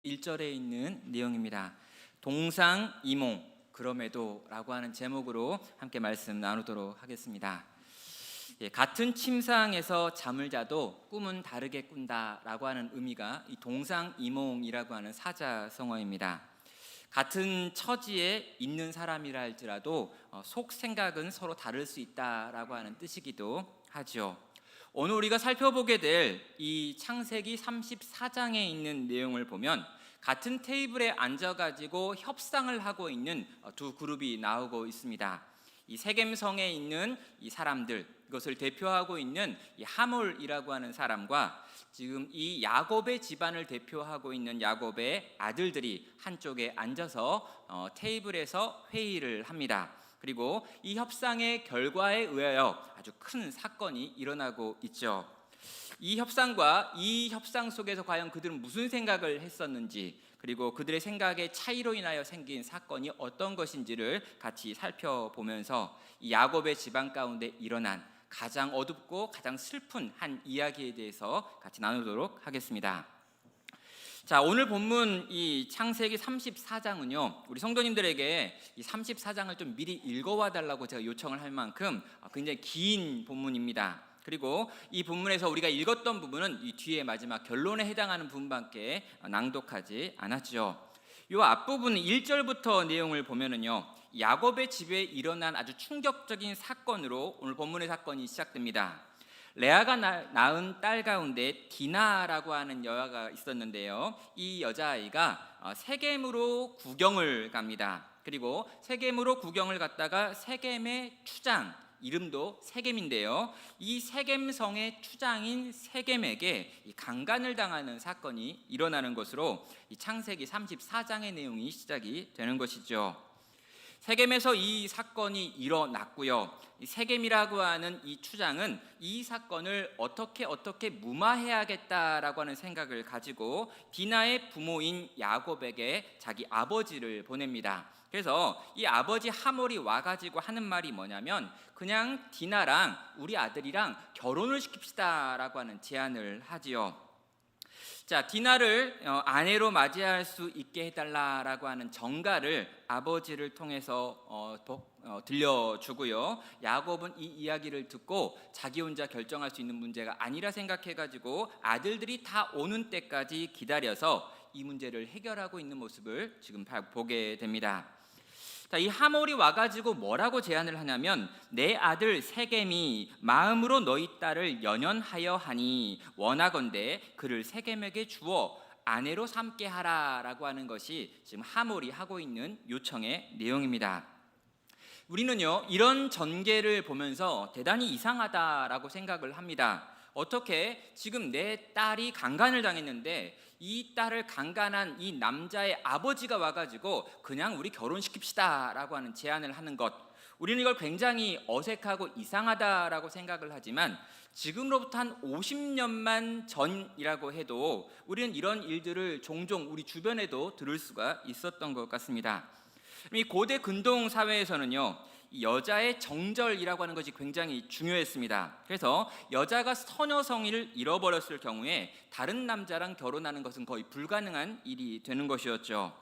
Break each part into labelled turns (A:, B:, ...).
A: 1절에 있는 내용입니다. 동상이몽 그럼에도 라고 하는 제목으로 함께 말씀 나누도록 하겠습니다. 같은 침상에서 잠을 자도 꿈은 다르게 꾼다 라고 하는 의미가 이 동상이몽이라고 하는 사자성어입니다. 같은 처지에 있는 사람이라 할지라도 속 생각은 서로 다를 수 있다라고 하는 뜻이기도 하죠. 오늘 우리가 살펴보게 될 이 창세기 34장에 있는 내용을 보면 같은 테이블에 앉아가지고 협상을 하고 있는 두 그룹이 나오고 있습니다. 이 세겜성에 있는 이 사람들, 이것을 대표하고 있는 이 하몰이라고 하는 사람과 지금 이 야곱의 집안을 대표하고 있는 야곱의 아들들이 한쪽에 앉아서 테이블에서 회의를 합니다. 그리고 이 협상의 결과에 의하여 아주 큰 사건이 일어나고 있죠. 이 협상과 이 협상 속에서 과연 그들은 무슨 생각을 했었는지, 그리고 그들의 생각의 차이로 인하여 생긴 사건이 어떤 것인지를 같이 살펴보면서 이 야곱의 집안 가운데 일어난 가장 어둡고 가장 슬픈 한 이야기에 대해서 같이 나누도록 하겠습니다. 자, 오늘 본문 이 창세기 34장은요, 우리 성도님들에게 이 34장을 좀 미리 읽어와 달라고 제가 요청을 할 만큼 굉장히 긴 본문입니다. 그리고 이 본문에서 우리가 읽었던 부분은 이 뒤에 마지막 결론에 해당하는 부분밖에 낭독하지 않았죠. 이 앞부분 1절부터 내용을 보면은요, 야곱의 집에 일어난 아주 충격적인 사건으로 오늘 본문의 사건이 시작됩니다. 레아가 낳은 딸 가운데 디나라고 하는 여자가 있었는데요, 이 여자아이가 세겜으로 구경을 갑니다. 그리고 세겜으로 구경을 갔다가 세겜의 추장, 이름도 세겜인데요, 이 세겜성의 추장인 세겜에게 강간을 당하는 사건이 일어나는 것으로 이 창세기 34장의 내용이 시작이 되는 것이죠. 세겜에서 이 사건이 일어났고요, 이 세겜이라고 하는 이 추장은 이 사건을 어떻게 무마해야겠다라고 하는 생각을 가지고 디나의 부모인 야곱에게 자기 아버지를 보냅니다. 그래서 이 아버지 하몰이 와가지고 하는 말이 뭐냐면, 그냥 디나랑 우리 아들이랑 결혼을 시킵시다 라고 하는 제안을 하지요. 자, 디나를 아내로 맞이할 수 있게 해달라라고 하는 정가를 아버지를 통해서 들려주고요, 야곱은 이 이야기를 듣고 자기 혼자 결정할 수 있는 문제가 아니라 생각해가지고 아들들이 다 오는 때까지 기다려서 이 문제를 해결하고 있는 모습을 지금 보게 됩니다. 자, 이 하몰이 와가지고 뭐라고 제안을 하냐면, 내 아들 세겜이 마음으로 너희 딸을 연연하여 하니 원하건대 그를 세겜에게 주어 아내로 삼게 하라라고 하는 것이 지금 하몰이 하고 있는 요청의 내용입니다. 우리는요, 이런 전개를 보면서 대단히 이상하다라고 생각을 합니다. 어떻게 지금 내 딸이 강간을 당했는데 이 딸을 강간한 이 남자의 아버지가 와가지고 그냥 우리 결혼시킵시다 라고 하는 제안을 하는 것, 우리는 이걸 굉장히 어색하고 이상하다라고 생각을 하지만 지금으로부터 한 50년만 전이라고 해도 우리는 이런 일들을 종종 우리 주변에도 들을 수가 있었던 것 같습니다. 이 고대 근동 사회에서는요, 여자의 정절이라고 하는 것이 굉장히 중요했습니다. 그래서 여자가 처녀 성의를 잃어버렸을 경우에 다른 남자랑 결혼하는 것은 거의 불가능한 일이 되는 것이었죠.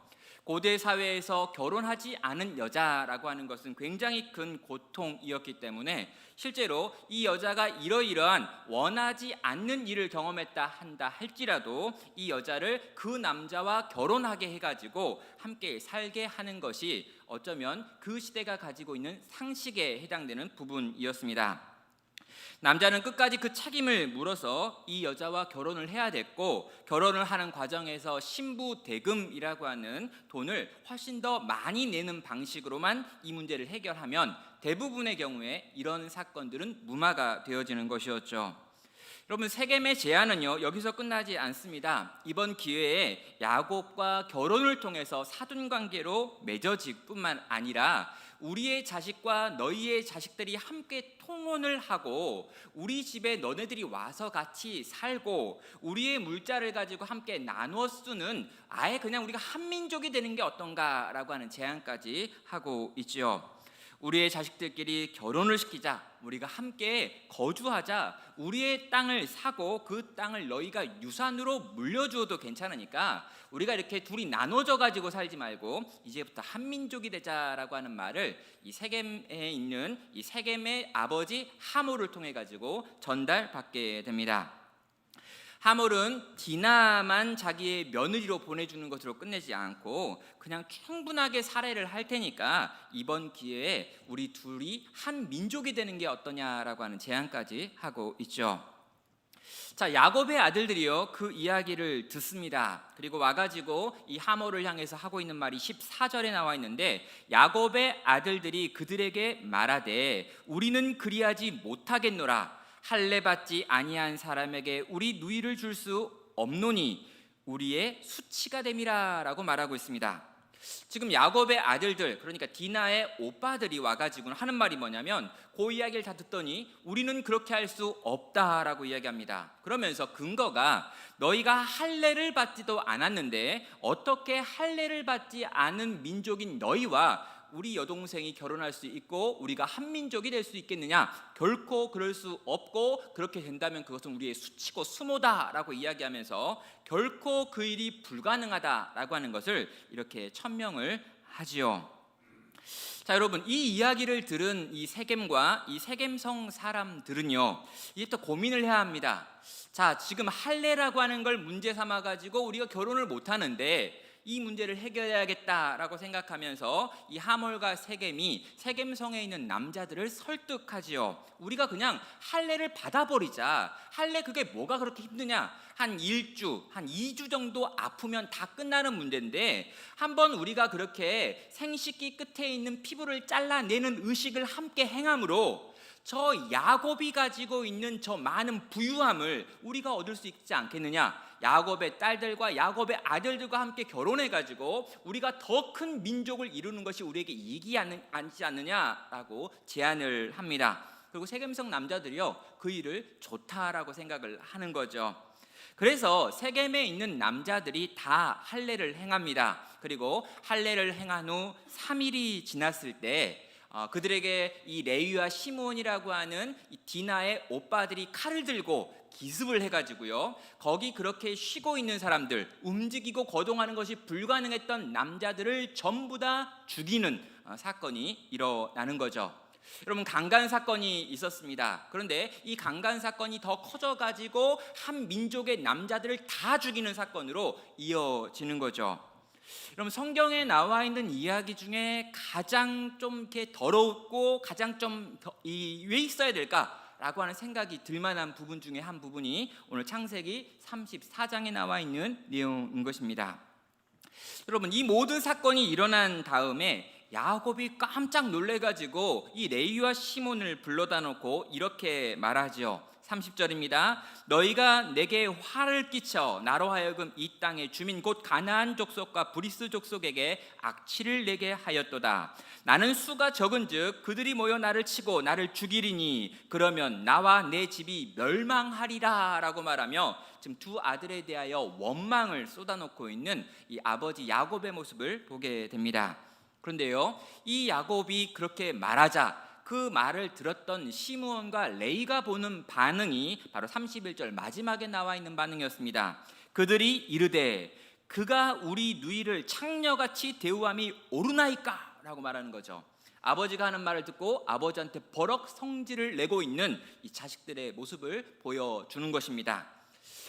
A: 고대 사회에서 결혼하지 않은 여자라고 하는 것은 굉장히 큰 고통이었기 때문에 실제로 이 여자가 이러이러한 원하지 않는 일을 경험했다 한다 할지라도 이 여자를 그 남자와 결혼하게 해가지고 함께 살게 하는 것이 어쩌면 그 시대가 가지고 있는 상식에 해당되는 부분이었습니다. 남자는 끝까지 그 책임을 물어서 이 여자와 결혼을 해야 됐고, 결혼을 하는 과정에서 신부 대금이라고 하는 돈을 훨씬 더 많이 내는 방식으로만 이 문제를 해결하면 대부분의 경우에 이런 사건들은 무마가 되어지는 것이었죠. 여러분, 세겜의 제안은요, 여기서 끝나지 않습니다. 이번 기회에 야곱과 결혼을 통해서 사돈관계로 맺어질 뿐만 아니라 우리의 자식과 너희의 자식들이 함께 통혼을 하고 우리 집에 너네들이 와서 같이 살고 우리의 물자를 가지고 함께 나누어 쓰는, 아예 그냥 우리가 한민족이 되는 게 어떤가라고 하는 제안까지 하고 있죠. 우리의 자식들끼리 결혼을 시키자, 우리가 함께 거주하자, 우리의 땅을 사고 그 땅을 너희가 유산으로 물려주어도 괜찮으니까 우리가 이렇게 둘이 나눠져 가지고 살지 말고 이제부터 한 민족이 되자라고 하는 말을 이 세겜에 있는 이 세겜의 아버지 하몰을 통해 가지고 전달받게 됩니다. 하몰은 디나만 자기의 며느리로 보내주는 것으로 끝내지 않고 그냥 충분하게 살해를 할 테니까 이번 기회에 우리 둘이 한 민족이 되는 게 어떠냐라고 하는 제안까지 하고 있죠. 자, 야곱의 아들들이요 그 이야기를 듣습니다. 그리고 와가지고 이 하몰을 향해서 하고 있는 말이 14절에 나와 있는데, 야곱의 아들들이 그들에게 말하되 우리는 그리하지 못하겠노라. 할례 받지 아니한 사람에게 우리 누이를 줄 수 없노니 우리의 수치가 됨이라라고 말하고 있습니다. 지금 야곱의 아들들, 그러니까 디나의 오빠들이 와가지고 하는 말이 뭐냐면 그 이야기를 다 듣더니 우리는 그렇게 할 수 없다라고 이야기합니다. 그러면서 근거가 너희가 할례를 받지도 않았는데 어떻게 할례를 받지 않은 민족인 너희와 우리 여동생이 결혼할 수 있고 우리가 한 민족이 될 수 있겠느냐? 결코 그럴 수 없고 그렇게 된다면 그것은 우리의 수치고 수모다라고 이야기하면서 결코 그 일이 불가능하다라고 하는 것을 이렇게 천명을 하지요. 자, 여러분, 이 이야기를 들은 이 세겜과 이 세겜성 사람들은요 이제 또 고민을 해야 합니다. 자, 지금 할례라고 하는 걸 문제 삼아 가지고 우리가 결혼을 못 하는데 이 문제를 해결해야겠다라고 생각하면서 이 하몰과 세겜이 세겜성에 있는 남자들을 설득하지요. 우리가 그냥 할례를 받아버리자. 할례 그게 뭐가 그렇게 힘드냐? 한 1주, 한 2주 정도 아프면 다 끝나는 문제인데 한번 우리가 그렇게 생식기 끝에 있는 피부를 잘라내는 의식을 함께 행함으로 저 야곱이 가지고 있는 저 많은 부유함을 우리가 얻을 수 있지 않겠느냐? 야곱의 딸들과 야곱의 아들들과 함께 결혼해가지고 우리가 더 큰 민족을 이루는 것이 우리에게 이익이 않지 않느냐라고 제안을 합니다. 그리고 세겜성 남자들이요 그 일을 좋다라고 생각을 하는 거죠. 그래서 세겜에 있는 남자들이 다 할례를 행합니다. 그리고 할례를 행한 후 3일이 지났을 때 그들에게 이 레위와 시므온이라고 하는 이 디나의 오빠들이 칼을 들고 기습을 해가지고요 거기 그렇게 쉬고 있는 사람들, 움직이고 거동하는 것이 불가능했던 남자들을 전부 다 죽이는 사건이 일어나는 거죠. 여러분, 강간 사건이 있었습니다. 그런데 이 강간 사건이 더 커져가지고 한 민족의 남자들을 다 죽이는 사건으로 이어지는 거죠. 여러분, 성경에 나와 있는 이야기 중에 가장 좀 이렇게 더럽고 가장 좀 왜 있어야 될까라고 하는 생각이 들만한 부분 중에 한 부분이 오늘 창세기 34장에 나와 있는 내용인 것입니다. 여러분, 이 모든 사건이 일어난 다음에 야곱이 깜짝 놀래가지고 이 레위와 시몬을 불러다 놓고 이렇게 말하지요. 30절입니다. 너희가 내게 화를 끼쳐 나로 하여금 이 땅의 주민 곧 가나안 족속과 브리스 족속에게 악취를 내게 하였도다. 나는 수가 적은즉 그들이 모여 나를 치고 나를 죽이리니 그러면 나와 내 집이 멸망하리라 라고 말하며 지금 두 아들에 대하여 원망을 쏟아놓고 있는 이 아버지 야곱의 모습을 보게 됩니다. 그런데요 이 야곱이 그렇게 말하자 그 말을 들었던 시므온과 레이가 보는 반응이 바로 31절 마지막에 나와 있는 반응이었습니다. 그들이 이르되 그가 우리 누이를 창녀같이 대우함이 옳으나이까? 라고 말하는 거죠. 아버지가 하는 말을 듣고 아버지한테 버럭 성질을 내고 있는 이 자식들의 모습을 보여주는 것입니다.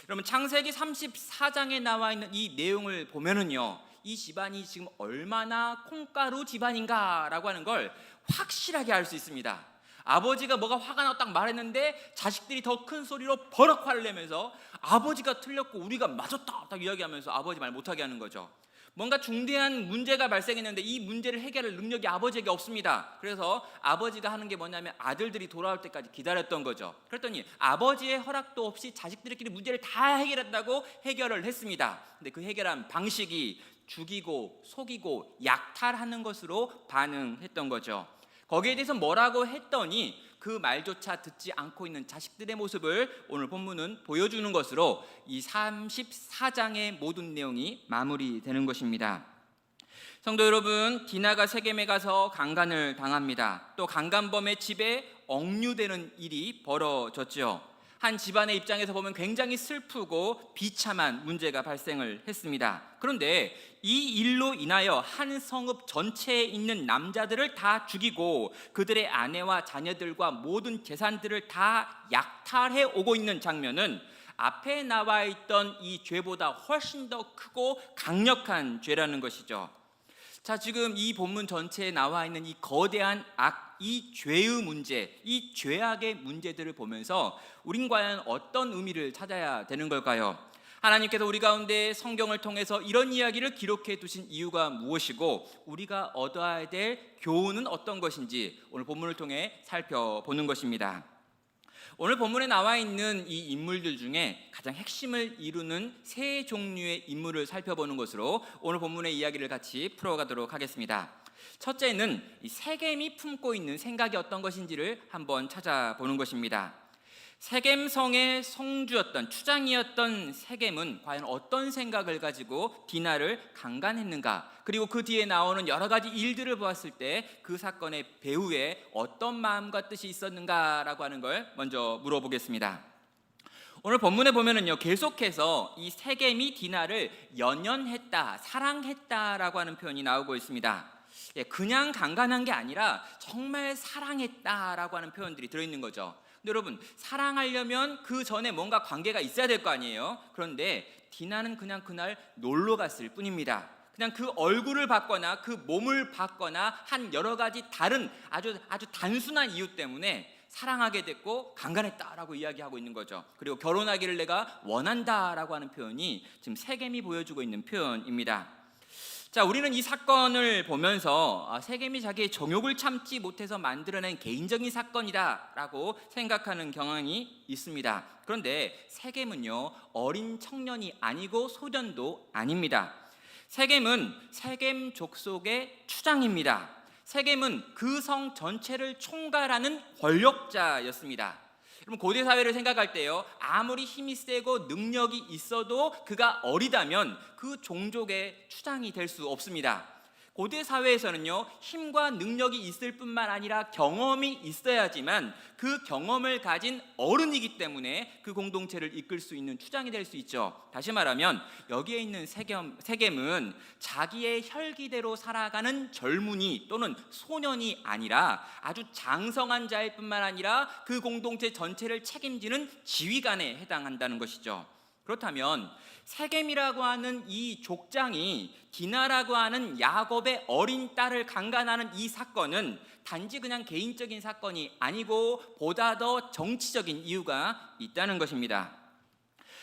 A: 여러분, 창세기 34장에 나와 있는 이 내용을 보면은요 이 집안이 지금 얼마나 콩가루 집안인가라고 하는 걸 확실하게 알 수 있습니다. 아버지가 뭐가 화가 나고 딱 말했는데 자식들이 더 큰 소리로 버럭 화를 내면서 아버지가 틀렸고 우리가 맞았다 딱 이야기하면서 아버지 말 못하게 하는 거죠. 뭔가 중대한 문제가 발생했는데 이 문제를 해결할 능력이 아버지에게 없습니다. 그래서 아버지가 하는 게 뭐냐면 아들들이 돌아올 때까지 기다렸던 거죠. 그랬더니 아버지의 허락도 없이 자식들끼리 문제를 다 해결했다고 해결을 했습니다. 근데 그 해결한 방식이 죽이고 속이고 약탈하는 것으로 반응했던 거죠. 거기에 대해서 뭐라고 했더니 그 말조차 듣지 않고 있는 자식들의 모습을 오늘 본문은 보여주는 것으로 이 34장의 모든 내용이 마무리되는 것입니다. 성도 여러분, 디나가 세겜에 가서 강간을 당합니다. 또 강간범의 집에 억류되는 일이 벌어졌죠. 한 집안의 입장에서 보면 굉장히 슬프고 비참한 문제가 발생을 했습니다. 그런데 이 일로 인하여 한 성읍 전체에 있는 남자들을 다 죽이고 그들의 아내와 자녀들과 모든 재산들을 다 약탈해 오고 있는 장면은 앞에 나와 있던 이 죄보다 훨씬 더 크고 강력한 죄라는 것이죠. 자, 지금 이 본문 전체에 나와 있는 이 거대한 악, 이 죄의 문제, 이 죄악의 문제들을 보면서 우린 과연 어떤 의미를 찾아야 되는 걸까요? 하나님께서 우리 가운데 성경을 통해서 이런 이야기를 기록해 두신 이유가 무엇이고 우리가 얻어야 될 교훈은 어떤 것인지 오늘 본문을 통해 살펴보는 것입니다. 오늘 본문에 나와 있는 이 인물들 중에 가장 핵심을 이루는 세 종류의 인물을 살펴보는 것으로 오늘 본문의 이야기를 같이 풀어가도록 하겠습니다. 첫째는 이 세겜이 품고 있는 생각이 어떤 것인지를 한번 찾아보는 것입니다. 세겜성의 성주였던 추장이었던 세겜은 과연 어떤 생각을 가지고 디나를 강간했는가, 그리고 그 뒤에 나오는 여러 가지 일들을 보았을 때 그 사건의 배후에 어떤 마음과 뜻이 있었는가라고 하는 걸 먼저 물어보겠습니다. 오늘 본문에 보면은요, 계속해서 이 세겜이 디나를 연연했다, 사랑했다라고 하는 표현이 나오고 있습니다. 그냥 강간한 게 아니라 정말 사랑했다라고 하는 표현들이 들어있는 거죠. 근데 여러분, 사랑하려면 그 전에 뭔가 관계가 있어야 될 거 아니에요? 그런데 디나는 그냥 그날 놀러 갔을 뿐입니다. 그냥 그 얼굴을 봤거나 그 몸을 봤거나 한 여러 가지 다른 아주 단순한 이유 때문에 사랑하게 됐고 강간했다라고 이야기하고 있는 거죠. 그리고 결혼하기를 내가 원한다라고 하는 표현이 지금 세겜이 보여주고 있는 표현입니다. 자, 우리는 이 사건을 보면서 세겜이 자기의 정욕을 참지 못해서 만들어낸 개인적인 사건이다라고 생각하는 경향이 있습니다. 그런데 세겜은요, 어린 청년이 아니고 소년도 아닙니다. 세겜은 세겜 족속의 추장입니다. 세겜은 그 성 전체를 총괄하는 권력자였습니다. 여러분, 고대 사회를 생각할 때요, 아무리 힘이 세고 능력이 있어도 그가 어리다면 그 종족의 추장이 될 수 없습니다. 고대 사회에서는요, 힘과 능력이 있을 뿐만 아니라 경험이 있어야지만 그 경험을 가진 어른이기 때문에 그 공동체를 이끌 수 있는 추장이 될 수 있죠. 다시 말하면 여기에 있는 세겜은 자기의 혈기대로 살아가는 젊은이 또는 소년이 아니라 아주 장성한 자일 뿐만 아니라 그 공동체 전체를 책임지는 지휘관에 해당한다는 것이죠. 그렇다면 세겜이라고 하는 이 족장이 디나라고 하는 야곱의 어린 딸을 강간하는 이 사건은 단지 그냥 개인적인 사건이 아니고 보다 더 정치적인 이유가 있다는 것입니다.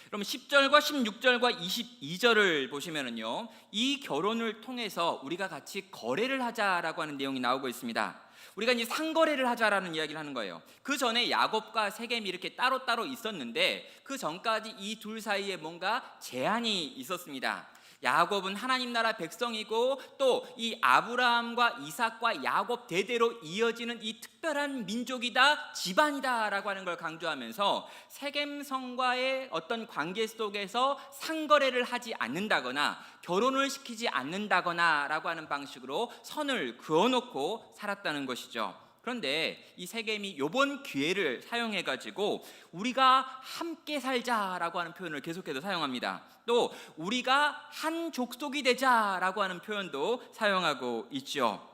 A: 그럼 10절과 16절과 22절을 보시면은요, 이 결혼을 통해서 우리가 같이 거래를 하자라고 하는 내용이 나오고 있습니다. 우리가 이제 상거래를 하자라는 이야기를 하는 거예요. 그 전에 야곱과 세겜이 이렇게 따로따로 있었는데 그 전까지 이 둘 사이에 뭔가 제한이 있었습니다. 야곱은 하나님 나라 백성이고 또 이 아브라함과 이삭과 야곱 대대로 이어지는 이 특별한 민족이다, 집안이다라고 하는 걸 강조하면서 세겜성과의 어떤 관계 속에서 상거래를 하지 않는다거나 결혼을 시키지 않는다거나라고 하는 방식으로 선을 그어놓고 살았다는 것이죠. 그런데 이 세겜이 이번 기회를 사용해가지고 우리가 함께 살자라고 하는 표현을 계속해서 사용합니다. 또 우리가 한 족속이 되자라고 하는 표현도 사용하고 있죠.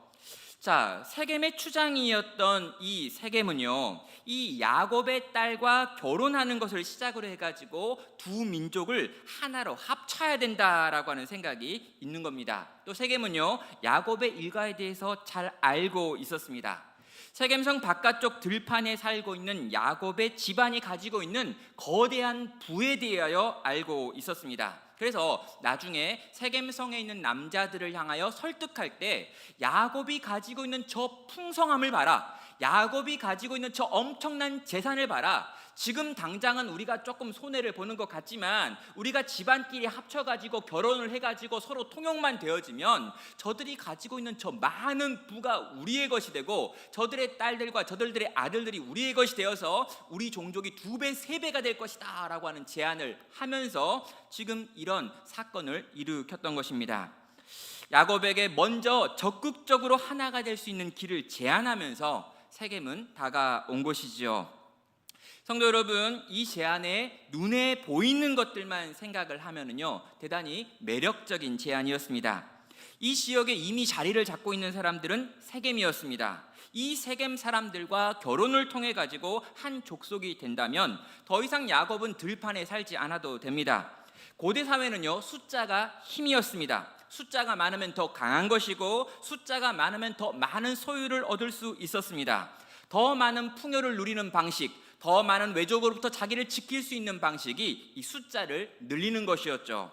A: 자, 세겜의 추장이었던 이 세겜은요, 이 야곱의 딸과 결혼하는 것을 시작으로 해가지고 두 민족을 하나로 합쳐야 된다라고 하는 생각이 있는 겁니다. 또 세겜은요, 야곱의 일가에 대해서 잘 알고 있었습니다. 세겜성 바깥쪽 들판에 살고 있는 야곱의 집안이 가지고 있는 거대한 부에 대하여 알고 있었습니다. 그래서 나중에 세겜성에 있는 남자들을 향하여 설득할 때 야곱이 가지고 있는 저 풍성함을 봐라, 야곱이 가지고 있는 저 엄청난 재산을 봐라, 지금 당장은 우리가 조금 손해를 보는 것 같지만 우리가 집안끼리 합쳐가지고 결혼을 해가지고 서로 통용만 되어지면 저들이 가지고 있는 저 많은 부가 우리의 것이 되고 저들의 딸들과 저들의 아들들이 우리의 것이 되어서 우리 종족이 2배, 3배가 될 것이다 라고 하는 제안을 하면서 지금 이런 사건을 일으켰던 것입니다. 야곱에게 먼저 적극적으로 하나가 될 수 있는 길을 제안하면서 세겜은 다가온 것이지요. 성도 여러분, 이 제안에 눈에 보이는 것들만 생각을 하면은요, 대단히 매력적인 제안이었습니다. 이 지역에 이미 자리를 잡고 있는 사람들은 세겜이었습니다. 이 세겜 사람들과 결혼을 통해 가지고 한 족속이 된다면 더 이상 야곱은 들판에 살지 않아도 됩니다. 고대 사회는요, 숫자가 힘이었습니다. 숫자가 많으면 더 강한 것이고 숫자가 많으면 더 많은 소유를 얻을 수 있었습니다. 더 많은 풍요를 누리는 방식, 더 많은 외적으로부터 자기를 지킬 수 있는 방식이 이 숫자를 늘리는 것이었죠.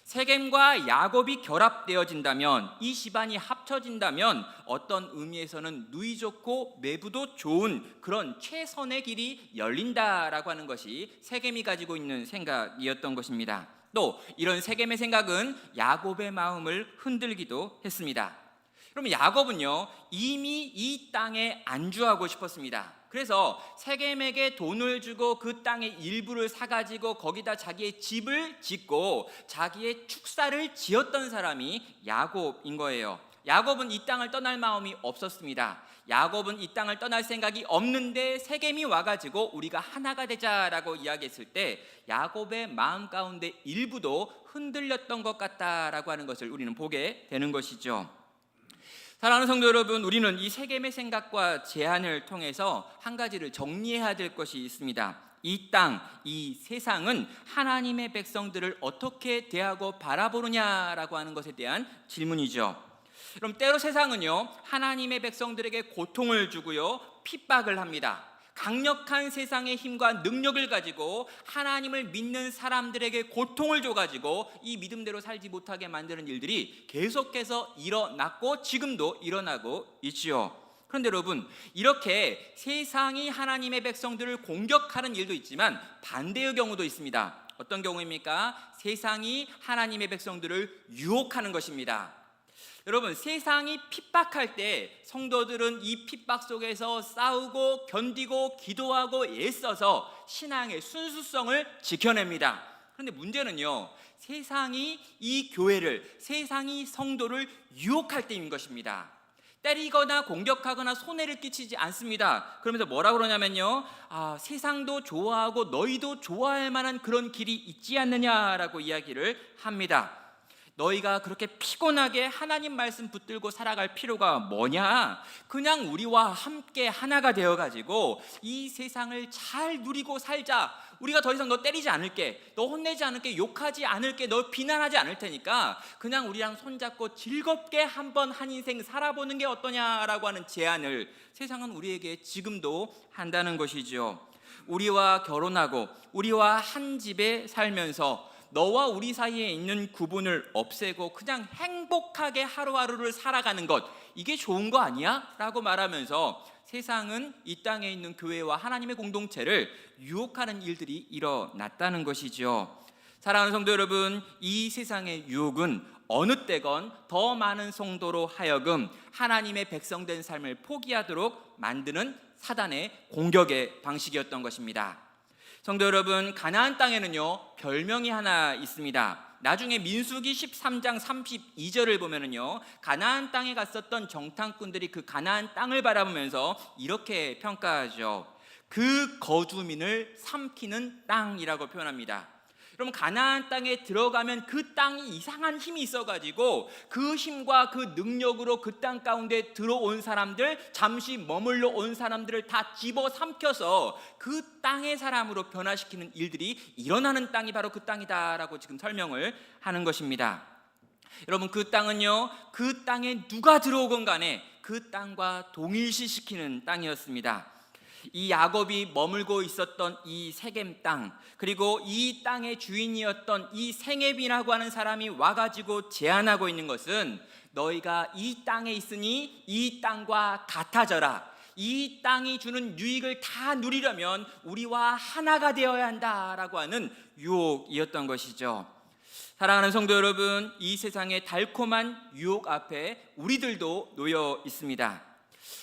A: 세겜과 야곱이 결합되어진다면, 이 집안이 합쳐진다면 어떤 의미에서는 누이 좋고 매부도 좋은 그런 최선의 길이 열린다라고 하는 것이 세겜이 가지고 있는 생각이었던 것입니다. 또 이런 세겜의 생각은 야곱의 마음을 흔들기도 했습니다. 그러면 야곱은요, 이미 이 땅에 안주하고 싶었습니다. 그래서 세겜에게 돈을 주고 그 땅의 일부를 사가지고 거기다 자기의 집을 짓고 자기의 축사를 지었던 사람이 야곱인 거예요. 야곱은 이 땅을 떠날 마음이 없었습니다. 야곱은 이 땅을 떠날 생각이 없는데 세겜이 와가지고 우리가 하나가 되자라고 이야기했을 때 야곱의 마음 가운데 일부도 흔들렸던 것 같다라고 하는 것을 우리는 보게 되는 것이죠. 사랑하는 성도 여러분, 우리는 이 세겜의 생각과 제안을 통해서 한 가지를 정리해야 될 것이 있습니다. 이 땅, 이 세상은 하나님의 백성들을 어떻게 대하고 바라보느냐라고 하는 것에 대한 질문이죠. 그럼 때로 세상은요, 하나님의 백성들에게 고통을 주고요, 핍박을 합니다. 강력한 세상의 힘과 능력을 가지고 하나님을 믿는 사람들에게 고통을 줘가지고 이 믿음대로 살지 못하게 만드는 일들이 계속해서 일어났고 지금도 일어나고 있지요. 그런데 여러분, 이렇게 세상이 하나님의 백성들을 공격하는 일도 있지만 반대의 경우도 있습니다. 어떤 경우입니까? 세상이 하나님의 백성들을 유혹하는 것입니다. 여러분, 세상이 핍박할 때 성도들은 이 핍박 속에서 싸우고 견디고 기도하고 애써서 신앙의 순수성을 지켜냅니다. 그런데 문제는요, 세상이 이 교회를, 세상이 성도를 유혹할 때인 것입니다. 때리거나 공격하거나 손해를 끼치지 않습니다. 그러면서 뭐라 그러냐면요, 세상도 좋아하고 너희도 좋아할 만한 그런 길이 있지 않느냐라고 이야기를 합니다. 너희가 그렇게 피곤하게 하나님 말씀 붙들고 살아갈 필요가 뭐냐? 그냥 우리와 함께 하나가 되어가지고 이 세상을 잘 누리고 살자. 우리가 더 이상 너 때리지 않을게, 너 혼내지 않을게, 욕하지 않을게, 너 비난하지 않을 테니까 그냥 우리랑 손잡고 즐겁게 한번 한 인생 살아보는 게 어떠냐라고 하는 제안을 세상은 우리에게 지금도 한다는 것이죠. 우리와 결혼하고 우리와 한 집에 살면서 너와 우리 사이에 있는 구분을 없애고 그냥 행복하게 하루하루를 살아가는 것, 이게 좋은 거 아니야? 라고 말하면서 세상은 이 땅에 있는 교회와 하나님의 공동체를 유혹하는 일들이 일어났다는 것이죠. 사랑하는 성도 여러분, 이 세상의 유혹은 어느 때건 더 많은 성도로 하여금 하나님의 백성된 삶을 포기하도록 만드는 사단의 공격의 방식이었던 것입니다. 성도 여러분, 가나안 땅에는요, 별명이 하나 있습니다. 나중에 민수기 13장 32절을 보면은요, 가나안 땅에 갔었던 정탐꾼들이 그 가나안 땅을 바라보면서 이렇게 평가하죠. 그 거주민을 삼키는 땅이라고 표현합니다. 그럼 가나안 땅에 들어가면 그 땅이 이상한 힘이 있어가지고 그 힘과 그 능력으로 그 땅 가운데 들어온 사람들, 잠시 머물러 온 사람들을 다 집어삼켜서 그 땅의 사람으로 변화시키는 일들이 일어나는 땅이 바로 그 땅이다라고 지금 설명을 하는 것입니다. 여러분, 그 땅은요, 그 땅에 누가 들어오건 간에 그 땅과 동일시시키는 땅이었습니다. 이 야곱이 머물고 있었던 이 세겜 땅, 그리고 이 땅의 주인이었던 이 생앱이라고 하는 사람이 와가지고 제안하고 있는 것은 너희가 이 땅에 있으니 이 땅과 같아져라. 이 땅이 주는 유익을 다 누리려면 우리와 하나가 되어야 한다라고 하는 유혹이었던 것이죠. 사랑하는 성도 여러분, 이 세상의 달콤한 유혹 앞에 우리들도 놓여 있습니다.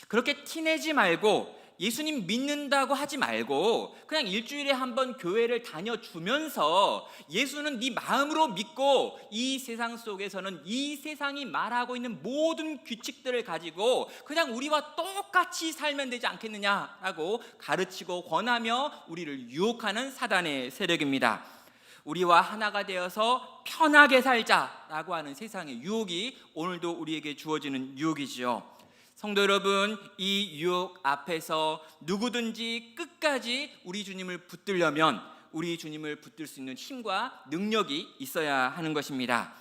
A: 그렇게 티내지 말고 예수님 믿는다고 하지 말고 그냥 일주일에 한 번 교회를 다녀주면서 예수는 네 마음으로 믿고 이 세상 속에서는 이 세상이 말하고 있는 모든 규칙들을 가지고 그냥 우리와 똑같이 살면 되지 않겠느냐라고 가르치고 권하며 우리를 유혹하는 사단의 세력입니다. 우리와 하나가 되어서 편하게 살자라고 하는 세상의 유혹이 오늘도 우리에게 주어지는 유혹이지요. 성도 여러분, 이 유혹 앞에서 누구든지 끝까지 우리 주님을 붙들려면 우리 주님을 붙들 수 있는 힘과 능력이 있어야 하는 것입니다.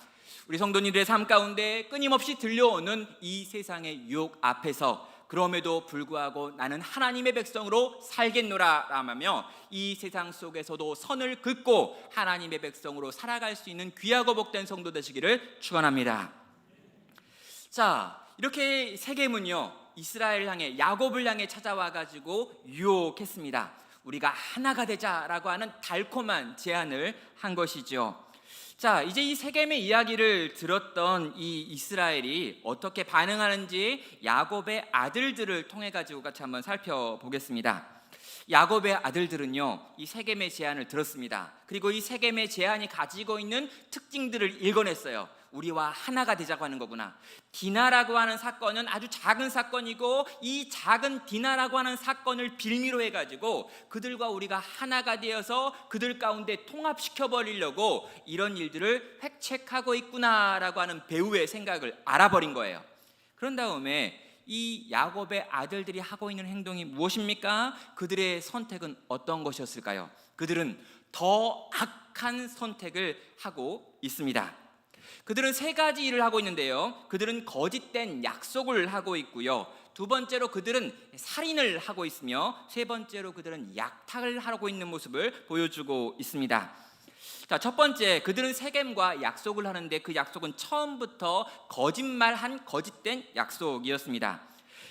A: 우리 성도님들의 삶 가운데 끊임없이 들려오는 이 세상의 유혹 앞에서 그럼에도 불구하고 나는 하나님의 백성으로 살겠노라 라며 이 세상 속에서도 선을 긋고 하나님의 백성으로 살아갈 수 있는 귀하고 복된 성도 되시기를 축원합니다. 자, 이렇게 세겜은요 이스라엘을 향해 야곱을 향해 찾아와 가지고 유혹했습니다. 우리가 하나가 되자라고 하는 달콤한 제안을 한 것이죠. 자, 이제 이 세겜의 이야기를 들었던 이 이스라엘이 어떻게 반응하는지 야곱의 아들들을 통해 가지고 같이 한번 살펴보겠습니다. 야곱의 아들들은요 이 세겜의 제안을 들었습니다. 그리고 이 세겜의 제안이 가지고 있는 특징들을 읽어냈어요. 우리와 하나가 되자고 하는 거구나. 디나라고 하는 사건은 아주 작은 사건이고 이 작은 디나라고 하는 사건을 빌미로 해가지고 그들과 우리가 하나가 되어서 그들 가운데 통합시켜 버리려고 이런 일들을 획책하고 있구나라고 하는 배우의 생각을 알아버린 거예요. 그런 다음에 이 야곱의 아들들이 하고 있는 행동이 무엇입니까? 그들의 선택은 어떤 것이었을까요? 그들은 더 악한 선택을 하고 있습니다. 그들은 세 가지 일을 하고 있는데요, 그들은 거짓된 약속을 하고 있고요, 두 번째로 그들은 살인을 하고 있으며 세 번째로 그들은 약탈을 하고 있는 모습을 보여주고 있습니다. 자, 첫 번째, 그들은 세겜과 약속을 하는데 그 약속은 처음부터 거짓말한 거짓된 약속이었습니다.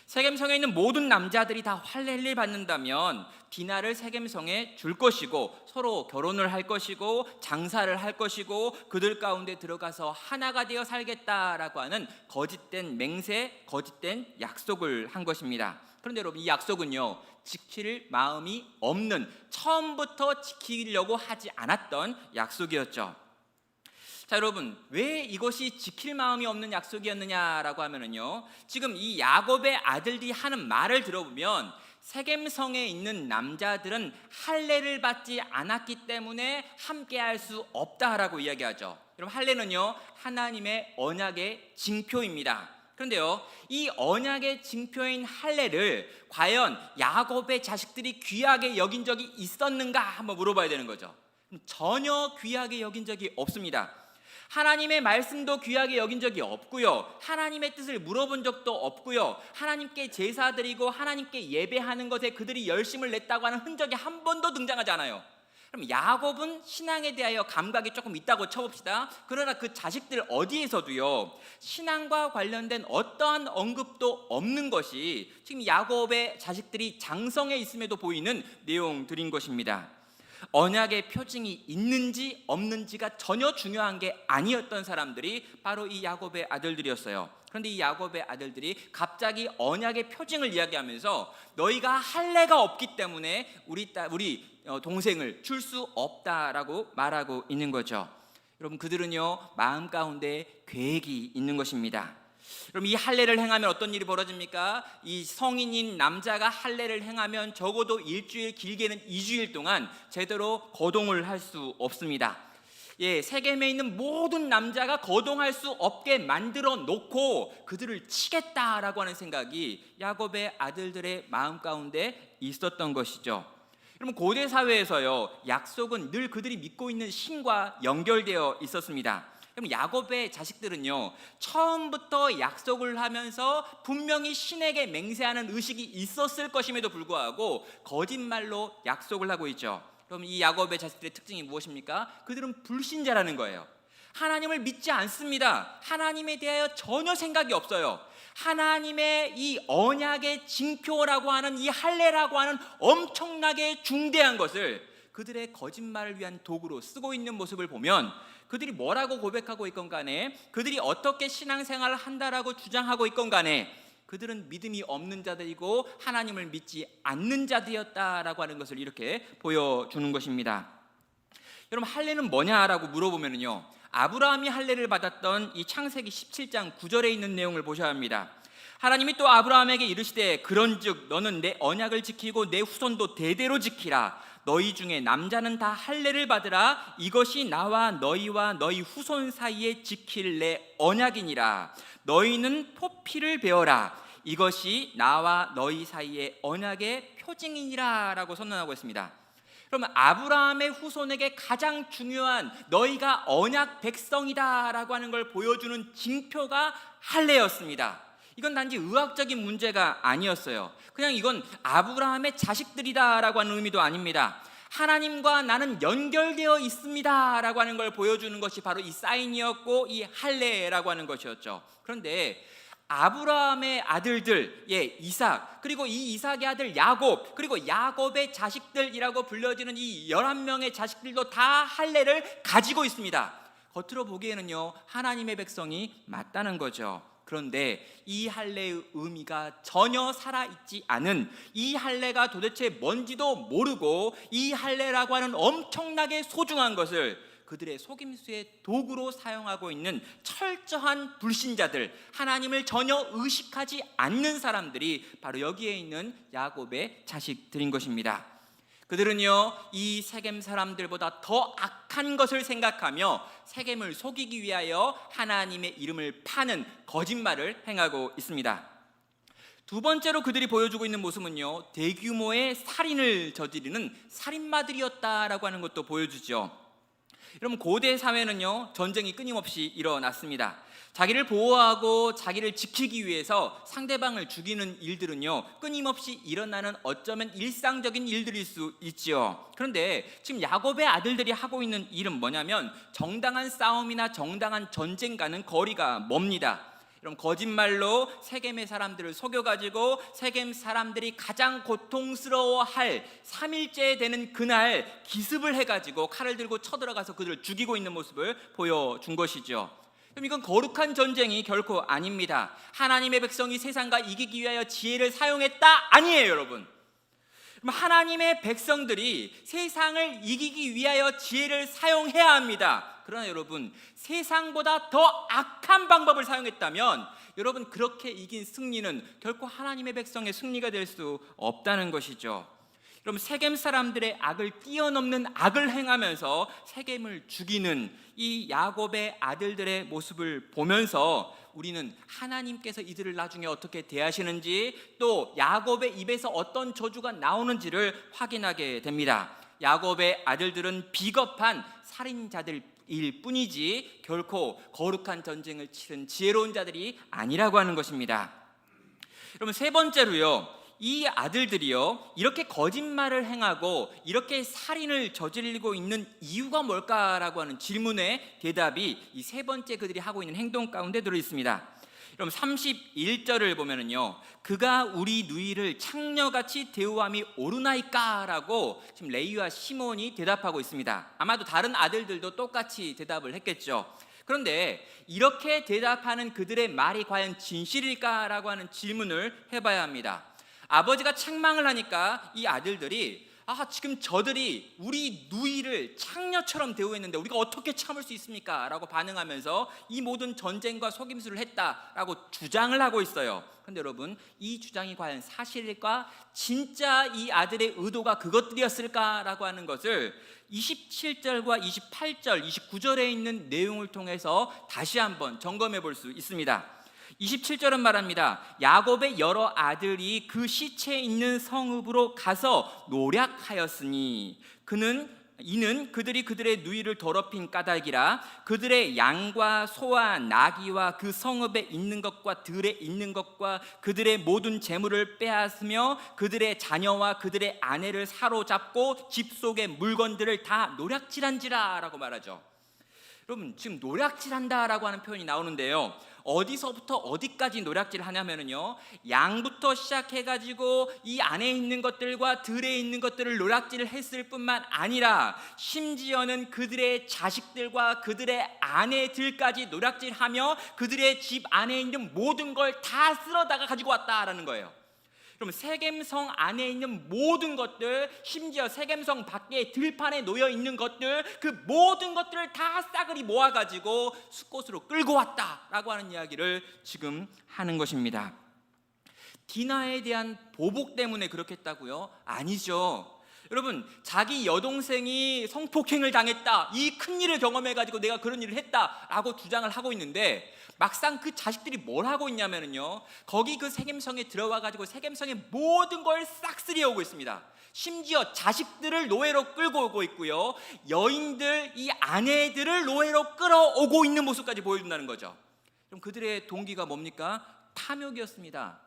A: 세겜성에 있는 모든 남자들이 다 할례를 받는다면 디나를 세겜성에 줄 것이고 서로 결혼을 할 것이고 장사를 할 것이고 그들 가운데 들어가서 하나가 되어 살겠다라고 하는 거짓된 맹세, 거짓된 약속을 한 것입니다. 그런데 여러분, 이 약속은요 지킬 마음이 없는, 처음부터 지키려고 하지 않았던 약속이었죠. 자, 여러분, 왜 이것이 지킬 마음이 없는 약속이었느냐라고 하면은요, 지금 이 야곱의 아들들이 하는 말을 들어보면 세겜성에 있는 남자들은 할례를 받지 않았기 때문에 함께할 수 없다라고 이야기하죠. 여러분, 할례는요 하나님의 언약의 징표입니다. 그런데요, 이 언약의 징표인 할례를 과연 야곱의 자식들이 귀하게 여긴 적이 있었는가 한번 물어봐야 되는 거죠. 전혀 귀하게 여긴 적이 없습니다. 하나님의 말씀도 귀하게 여긴 적이 없고요, 하나님의 뜻을 물어본 적도 없고요, 하나님께 제사드리고 하나님께 예배하는 것에 그들이 열심을 냈다고 하는 흔적이 한 번도 등장하지 않아요. 그럼 야곱은 신앙에 대하여 감각이 조금 있다고 쳐봅시다. 그러나 그 자식들 어디에서도요 신앙과 관련된 어떠한 언급도 없는 것이 지금 야곱의 자식들이 장성에 있음에도 보이는 내용들인 것입니다. 언약의 표징이 있는지 없는지가 전혀 중요한 게 아니었던 사람들이 바로 이 야곱의 아들들이었어요. 그런데 이 야곱의 아들들이 갑자기 언약의 표징을 이야기하면서 너희가 할례가 없기 때문에 우리 동생을 줄 수 없다라고 말하고 있는 거죠. 여러분, 그들은요 마음 가운데 계획이 있는 것입니다. 그럼 이 할례를 행하면 어떤 일이 벌어집니까? 이 성인인 남자가 할례를 행하면 적어도 일주일, 길게는 2주일 동안 제대로 거동을 할 수 없습니다. 세겜에 있는 모든 남자가 거동할 수 없게 만들어 놓고 그들을 치겠다라고 하는 생각이 야곱의 아들들의 마음 가운데 있었던 것이죠. 여러분, 고대 사회에서요 약속은 늘 그들이 믿고 있는 신과 연결되어 있었습니다. 그럼 야곱의 자식들은요 처음부터 약속을 하면서 분명히 신에게 맹세하는 의식이 있었을 것임에도 불구하고 거짓말로 약속을 하고 있죠. 그럼 이 야곱의 자식들의 특징이 무엇입니까? 그들은 불신자라는 거예요. 하나님을 믿지 않습니다. 하나님에 대하여 전혀 생각이 없어요. 하나님의 이 언약의 징표라고 하는 이 할례라고 하는 엄청나게 중대한 것을 그들의 거짓말을 위한 도구로 쓰고 있는 모습을 보면 그들이 뭐라고 고백하고 있건 간에, 그들이 어떻게 신앙생활을 한다라고 주장하고 있건 간에 그들은 믿음이 없는 자들이고 하나님을 믿지 않는 자들이었다라고 하는 것을 이렇게 보여주는 것입니다. 여러분, 할례는 뭐냐라고 물어보면요, 아브라함이 할례를 받았던 이 창세기 17장 9절에 있는 내용을 보셔야 합니다. 하나님이 또 아브라함에게 이르시되 그런즉 너는 내 언약을 지키고 내 후손도 대대로 지키라. 너희 중에 남자는 다 할례를 받으라. 이것이 나와 너희와 너희 후손 사이에 지킬 내 언약이니라. 너희는 포피를 베어라. 이것이 나와 너희 사이의 언약의 표징이니라 라고 선언하고 있습니다. 그러면 아브라함의 후손에게 가장 중요한 너희가 언약 백성이다 라고 하는 걸 보여주는 징표가 할례였습니다. 이건 단지 의학적인 문제가 아니었어요. 그냥 이건 아브라함의 자식들이다 라고 하는 의미도 아닙니다. 하나님과 나는 연결되어 있습니다 라고 하는 걸 보여주는 것이 바로 이 사인이었고 이 할례라고 하는 것이었죠. 그런데 아브라함의 아들들, 이삭, 그리고 이 이삭의 아들 야곱, 그리고 야곱의 자식들이라고 불려지는 이 11명의 자식들도 다 할례를 가지고 있습니다. 겉으로 보기에는요, 하나님의 백성이 맞다는 거죠. 그런데 이 할례의 의미가 전혀 살아있지 않은, 이 할례가 도대체 뭔지도 모르고 이 할례라고 하는 엄청나게 소중한 것을 그들의 속임수의 도구로 사용하고 있는 철저한 불신자들, 하나님을 전혀 의식하지 않는 사람들이 바로 여기에 있는 야곱의 자식들인 것입니다. 그들은요, 이 세겜 사람들보다 더 악한 것을 생각하며 세겜을 속이기 위하여 하나님의 이름을 파는 거짓말을 행하고 있습니다. 두 번째로 그들이 보여주고 있는 모습은요, 대규모의 살인을 저지르는 살인마들이었다라고 하는 것도 보여주죠. 여러분, 고대 사회는요, 전쟁이 끊임없이 일어났습니다. 자기를 보호하고 자기를 지키기 위해서 상대방을 죽이는 일들은요, 끊임없이 일어나는 어쩌면 일상적인 일들일 수 있지요. 그런데 지금 야곱의 아들들이 하고 있는 일은 뭐냐면 정당한 싸움이나 정당한 전쟁과는 거리가 멉니다. 여러분, 거짓말로 세겜의 사람들을 속여가지고 세겜 사람들이 가장 고통스러워할 3일째 되는 그날 기습을 해가지고 칼을 들고 쳐들어가서 그들을 죽이고 있는 모습을 보여준 것이죠. 그럼 이건 거룩한 전쟁이 결코 아닙니다. 하나님의 백성이 세상과 이기기 위하여 지혜를 사용했다? 아니에요, 여러분. 그럼 하나님의 백성들이 세상을 이기기 위하여 지혜를 사용해야 합니다. 그러나 여러분, 세상보다 더 악한 방법을 사용했다면 여러분, 그렇게 이긴 승리는 결코 하나님의 백성의 승리가 될 수 없다는 것이죠. 여러분, 세겜 사람들의 악을 뛰어넘는 악을 행하면서 세겜을 죽이는 이 야곱의 아들들의 모습을 보면서 우리는 하나님께서 이들을 나중에 어떻게 대하시는지, 또 야곱의 입에서 어떤 저주가 나오는지를 확인하게 됩니다. 야곱의 아들들은 비겁한 살인자들일 뿐이지 결코 거룩한 전쟁을 치른 지혜로운 자들이 아니라고 하는 것입니다. 여러분, 세 번째로요, 이 아들들이요, 이렇게 거짓말을 행하고 이렇게 살인을 저지르고 있는 이유가 뭘까라고 하는 질문의 대답이 이 세 번째 그들이 하고 있는 행동 가운데 들어 있습니다. 여러분, 31절을 보면은요, 그가 우리 누이를 창녀같이 대우함이 옳으나이까라고 지금 레위와 시몬이 대답하고 있습니다. 아마도 다른 아들들도 똑같이 대답을 했겠죠. 그런데 이렇게 대답하는 그들의 말이 과연 진실일까라고 하는 질문을 해봐야 합니다. 아버지가 책망을 하니까 이 아들들이 지금 저들이 우리 누이를 창녀처럼 대우했는데 우리가 어떻게 참을 수 있습니까? 라고 반응하면서 이 모든 전쟁과 속임수를 했다라고 주장을 하고 있어요. 그런데 여러분, 이 주장이 과연 사실일까? 진짜 이 아들의 의도가 그것들이었을까라고 하는 것을 27절과 28절, 29절에 있는 내용을 통해서 다시 한번 점검해 볼 수 있습니다. 27절은 말합니다. 야곱의 여러 아들이 그 시체 있는 성읍으로 가서 노략하였으니 이는 그들이 그들의 누이를 더럽힌 까닭이라. 그들의 양과 소와 나귀와 그 성읍에 있는 것과 들에 있는 것과 그들의 모든 재물을 빼앗으며 그들의 자녀와 그들의 아내를 사로잡고 집 속의 물건들을 다 노략질한지라 라고 말하죠. 여러분 지금 노략질한다라고 하는 표현이 나오는데요, 어디서부터 어디까지 노략질 하냐면요, 양부터 시작해가지고 이 안에 있는 것들과 들에 있는 것들을 노략질을 했을 뿐만 아니라 심지어는 그들의 자식들과 그들의 아내들까지 노략질하며 그들의 집 안에 있는 모든 걸 다 쓸어다가 가지고 왔다라는 거예요. 그럼 세겜성 안에 있는 모든 것들, 심지어 세겜성 밖에 들판에 놓여 있는 것들, 그 모든 것들을 다 싸그리 모아가지고 숫곳으로 끌고 왔다라고 하는 이야기를 지금 하는 것입니다. 디나에 대한 보복 때문에 그렇게 했다고요? 아니죠. 여러분, 자기 여동생이 성폭행을 당했다, 이 큰일을 경험해가지고 내가 그런 일을 했다라고 주장을 하고 있는데, 막상 그 자식들이 뭘 하고 있냐면요, 거기 그 세겜성에 들어와가지고 세겜성의 모든 걸 싹 쓸이오고 있습니다. 심지어 자식들을 노예로 끌고 오고 있고요, 여인들, 이 아내들을 노예로 끌어오고 있는 모습까지 보여준다는 거죠. 그럼 그들의 동기가 뭡니까? 탐욕이었습니다.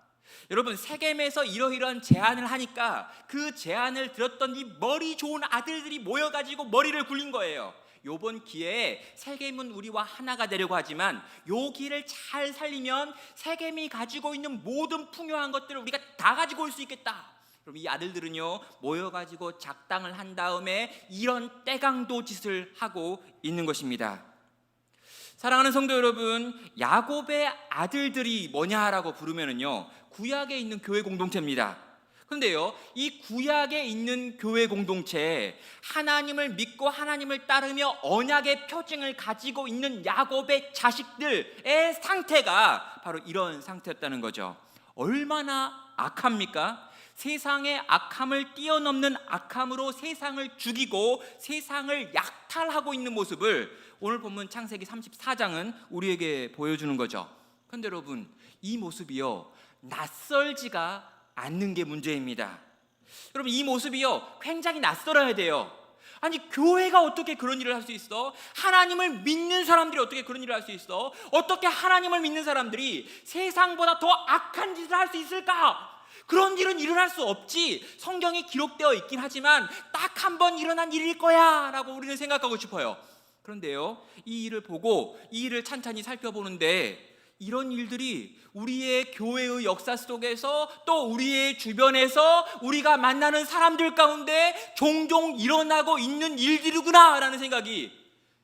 A: 여러분, 세겜에서 이러이러한 제안을 하니까 그 제안을 들었던 이 머리 좋은 아들들이 모여가지고 머리를 굴린 거예요. 요번 기회에 세겜은 우리와 하나가 되려고 하지만 요 기회를 잘 살리면 세겜이 가지고 있는 모든 풍요한 것들을 우리가 다 가지고 올 수 있겠다. 그럼 이 아들들은요, 모여가지고 작당을 한 다음에 이런 떼강도 짓을 하고 있는 것입니다. 사랑하는 성도 여러분, 야곱의 아들들이 뭐냐라고 부르면은요, 구약에 있는 교회 공동체입니다. 그런데요, 이 구약에 있는 교회 공동체에 하나님을 믿고 하나님을 따르며 언약의 표징을 가지고 있는 야곱의 자식들의 상태가 바로 이런 상태였다는 거죠. 얼마나 악합니까? 세상의 악함을 뛰어넘는 악함으로 세상을 죽이고 세상을 약탈하고 있는 모습을 오늘 본문 창세기 34장은 우리에게 보여주는 거죠. 그런데 여러분, 이 모습이요, 낯설지가 않는 게 문제입니다. 여러분, 이 모습이요, 굉장히 낯설어야 돼요. 아니, 교회가 어떻게 그런 일을 할 수 있어? 하나님을 믿는 사람들이 어떻게 그런 일을 할 수 있어? 어떻게 하나님을 믿는 사람들이 세상보다 더 악한 짓을 할 수 있을까? 그런 일은 일어날 수 없지. 성경이 기록되어 있긴 하지만 딱 한 번 일어난 일일 거야 라고 우리는 생각하고 싶어요. 그런데요, 이 일을 보고 이 일을 찬찬히 살펴보는데 이런 일들이 우리의 교회의 역사 속에서 또 우리의 주변에서 우리가 만나는 사람들 가운데 종종 일어나고 있는 일들이구나 라는 생각이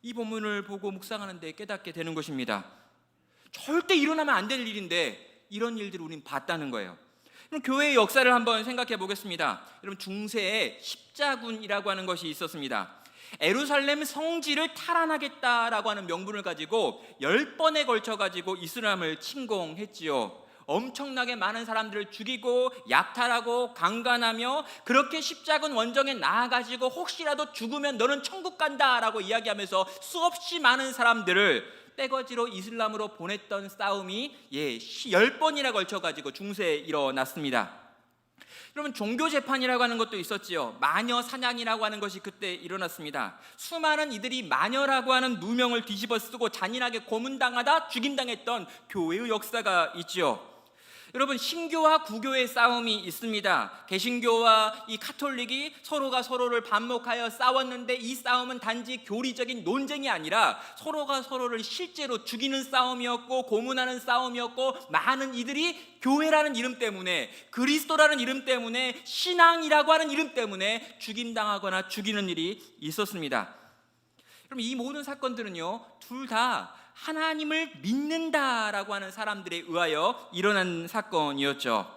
A: 이 본문을 보고 묵상하는데 깨닫게 되는 것입니다. 절대 일어나면 안 될 일인데 이런 일들을 우리는 봤다는 거예요. 그럼 교회의 역사를 한번 생각해 보겠습니다. 여러분, 중세에 십자군이라고 하는 것이 있었습니다. 예루살렘 성지를 탈환하겠다라고 하는 명분을 가지고 10번에 걸쳐 가지고 이슬람을 침공했지요. 엄청나게 많은 사람들을 죽이고 약탈하고 강간하며 그렇게 십자군 원정에 나아가지고 혹시라도 죽으면 너는 천국 간다라고 이야기하면서 수없이 많은 사람들을 떼거지로 이슬람으로 보냈던 싸움이 10번이나 걸쳐 가지고 중세에 일어났습니다. 여러분, 종교 재판이라고 하는 것도 있었지요. 마녀 사냥이라고 하는 것이 그때 일어났습니다. 수많은 이들이 마녀라고 하는 누명을 뒤집어 쓰고 잔인하게 고문당하다 죽임당했던 교회의 역사가 있지요. 여러분, 신교와 구교의 싸움이 있습니다. 개신교와 이 카톨릭이 서로가 서로를 반목하여 싸웠는데 이 싸움은 단지 교리적인 논쟁이 아니라 서로가 서로를 실제로 죽이는 싸움이었고 고문하는 싸움이었고, 많은 이들이 교회라는 이름 때문에, 그리스도라는 이름 때문에, 신앙이라고 하는 이름 때문에 죽임당하거나 죽이는 일이 있었습니다. 그럼 이 모든 사건들은요, 둘 다 하나님을 믿는다라고 하는 사람들에 의하여 일어난 사건이었죠.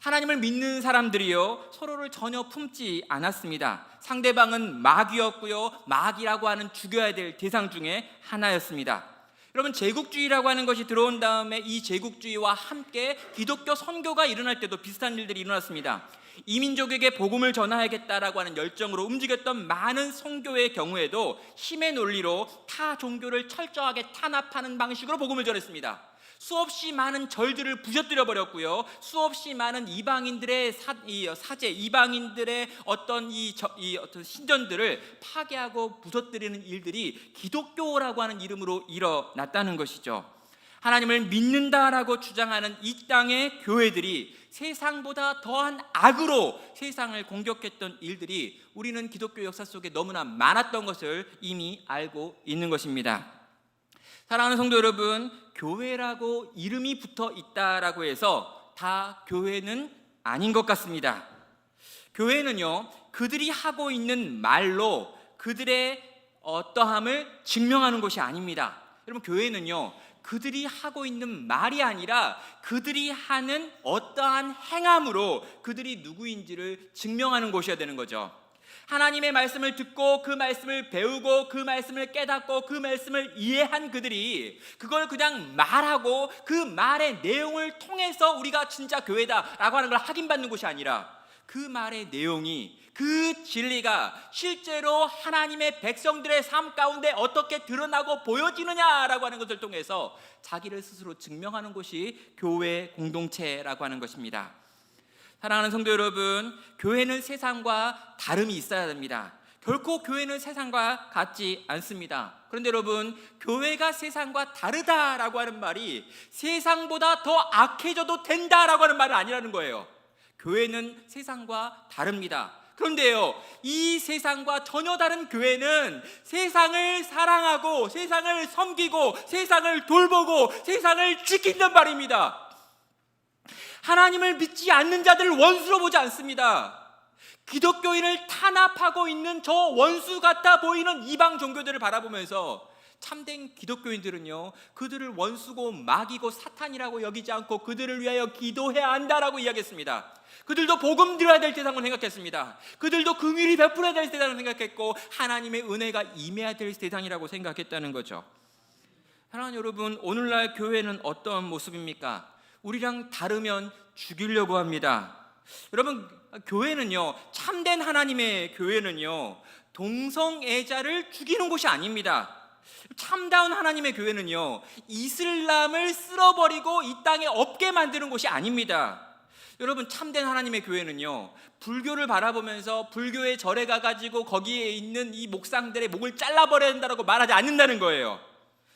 A: 하나님을 믿는 사람들이요, 서로를 전혀 품지 않았습니다. 상대방은 마귀였고요, 마귀라고 하는 죽여야 될 대상 중에 하나였습니다. 여러분, 제국주의라고 하는 것이 들어온 다음에 이 제국주의와 함께 기독교 선교가 일어날 때도 비슷한 일들이 일어났습니다. 이민족에게 복음을 전하야겠다라고 하는 열정으로 움직였던 많은 선교의 경우에도 힘의 논리로 타 종교를 철저하게 탄압하는 방식으로 복음을 전했습니다. 수없이 많은 절들을 부셔뜨려 버렸고요, 수없이 많은 이방인들의 사제, 이방인들의 어떤 어떤 신전들을 파괴하고 부서뜨리는 일들이 기독교라고 하는 이름으로 일어났다는 것이죠. 하나님을 믿는다라고 주장하는 이 땅의 교회들이 세상보다 더한 악으로 세상을 공격했던 일들이 우리는 기독교 역사 속에 너무나 많았던 것을 이미 알고 있는 것입니다. 사랑하는 성도 여러분, 교회라고 이름이 붙어 있다라고 해서 다 교회는 아닌 것 같습니다. 교회는요, 그들이 하고 있는 말로 그들의 어떠함을 증명하는 것이 아닙니다. 여러분, 교회는요, 그들이 하고 있는 말이 아니라 그들이 하는 어떠한 행함으로 그들이 누구인지를 증명하는 곳이어야 되는 거죠. 하나님의 말씀을 듣고 그 말씀을 배우고 그 말씀을 깨닫고 그 말씀을 이해한 그들이 그걸 그냥 말하고 그 말의 내용을 통해서 우리가 진짜 교회다라고 하는 걸 확인받는 곳이 아니라 그 말의 내용이, 그 진리가 실제로 하나님의 백성들의 삶 가운데 어떻게 드러나고 보여지느냐라고 하는 것을 통해서 자기를 스스로 증명하는 곳이 교회 공동체라고 하는 것입니다. 사랑하는 성도 여러분, 교회는 세상과 다름이 있어야 됩니다. 결코 교회는 세상과 같지 않습니다. 그런데 여러분, 교회가 세상과 다르다라고 하는 말이 세상보다 더 악해져도 된다라고 하는 말은 아니라는 거예요. 교회는 세상과 다릅니다. 그런데요, 이 세상과 전혀 다른 교회는 세상을 사랑하고 세상을 섬기고 세상을 돌보고 세상을 지킨단 말입니다. 하나님을 믿지 않는 자들을 원수로 보지 않습니다. 기독교인을 탄압하고 있는 저 원수 같아 보이는 이방 종교들을 바라보면서 참된 기독교인들은요, 그들을 원수고 마귀고 사탄이라고 여기지 않고 그들을 위하여 기도해야 한다라고 이야기했습니다. 그들도 복음 들어야 될 대상으로 생각했습니다. 그들도 긍휼이 베풀어야 될 대상으로 생각했고 하나님의 은혜가 임해야 될 대상이라고 생각했다는 거죠. 사랑하는 여러분, 오늘날 교회는 어떤 모습입니까? 우리랑 다르면 죽이려고 합니다. 여러분, 교회는요, 참된 하나님의 교회는요, 동성애자를 죽이는 곳이 아닙니다. 참다운 하나님의 교회는요, 이슬람을 쓸어버리고 이 땅에 없게 만드는 곳이 아닙니다. 여러분, 참된 하나님의 교회는요, 불교를 바라보면서 불교의 절에 가가지고 거기에 있는 이 목상들의 목을 잘라버려야 된다고 말하지 않는다는 거예요.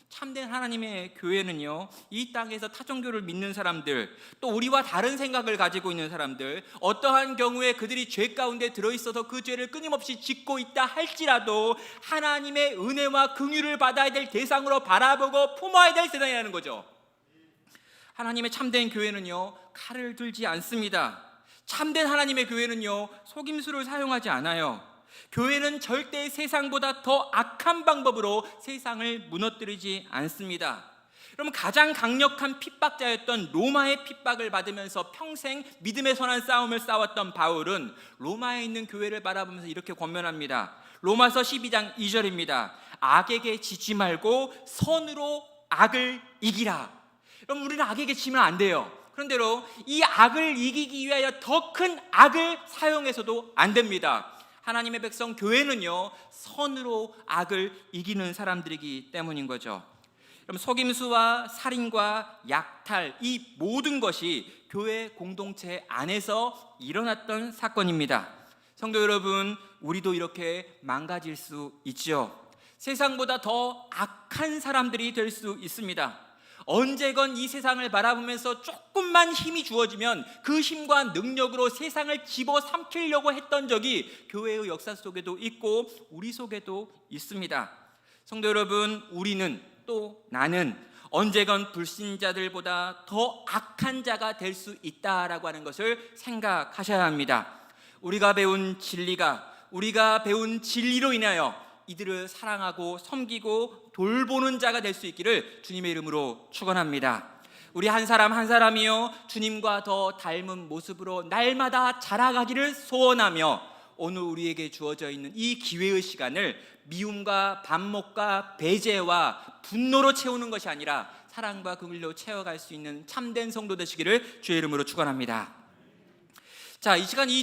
A: 참된 하나님의 교회는요, 이 땅에서 타종교를 믿는 사람들, 또 우리와 다른 생각을 가지고 있는 사람들, 어떠한 경우에 그들이 죄 가운데 들어있어서 그 죄를 끊임없이 짓고 있다 할지라도 하나님의 은혜와 긍휼을 받아야 될 대상으로 바라보고 품어야 될 세상이라는 거죠. 하나님의 참된 교회는요, 칼을 들지 않습니다. 참된 하나님의 교회는요, 속임수를 사용하지 않아요. 교회는 절대 세상보다 더 악한 방법으로 세상을 무너뜨리지 않습니다. 여러분, 가장 강력한 핍박자였던 로마의 핍박을 받으면서 평생 믿음의 선한 싸움을 싸웠던 바울은 로마에 있는 교회를 바라보면서 이렇게 권면합니다. 로마서 12장 2절입니다. 악에게 지지 말고 선으로 악을 이기라. 여러분, 우리는 악에게 지면 안 돼요. 그런데로 이 악을 이기기 위하여 더 큰 악을 사용해서도 안 됩니다. 하나님의 백성 교회는요, 선으로 악을 이기는 사람들이기 때문인 거죠. 그럼 속임수와 살인과 약탈, 이 모든 것이 교회 공동체 안에서 일어났던 사건입니다. 성도 여러분, 우리도 이렇게 망가질 수 있죠. 세상보다 더 악한 사람들이 될 수 있습니다. 언제건 이 세상을 바라보면서 조금만 힘이 주어지면 그 힘과 능력으로 세상을 집어삼키려고 했던 적이 교회의 역사 속에도 있고 우리 속에도 있습니다. 성도 여러분, 우리는, 또 나는 언제건 불신자들보다 더 악한 자가 될 수 있다라고 하는 것을 생각하셔야 합니다. 우리가 배운 진리가, 우리가 배운 진리로 인하여 이들을 사랑하고 섬기고 돌보는 자가 될 수 있기를 주님의 이름으로 축원합니다. 우리 한 사람 한 사람이요, 주님과 더 닮은 모습으로 날마다 자라가기를 소원하며 오늘 우리에게 주어져 있는 이 기회의 시간을 미움과 반목과 배제와 분노로 채우는 것이 아니라 사랑과 긍휼로 채워갈 수 있는 참된 성도 되시기를 주의 이름으로 축원합니다. 자, 이 시간 이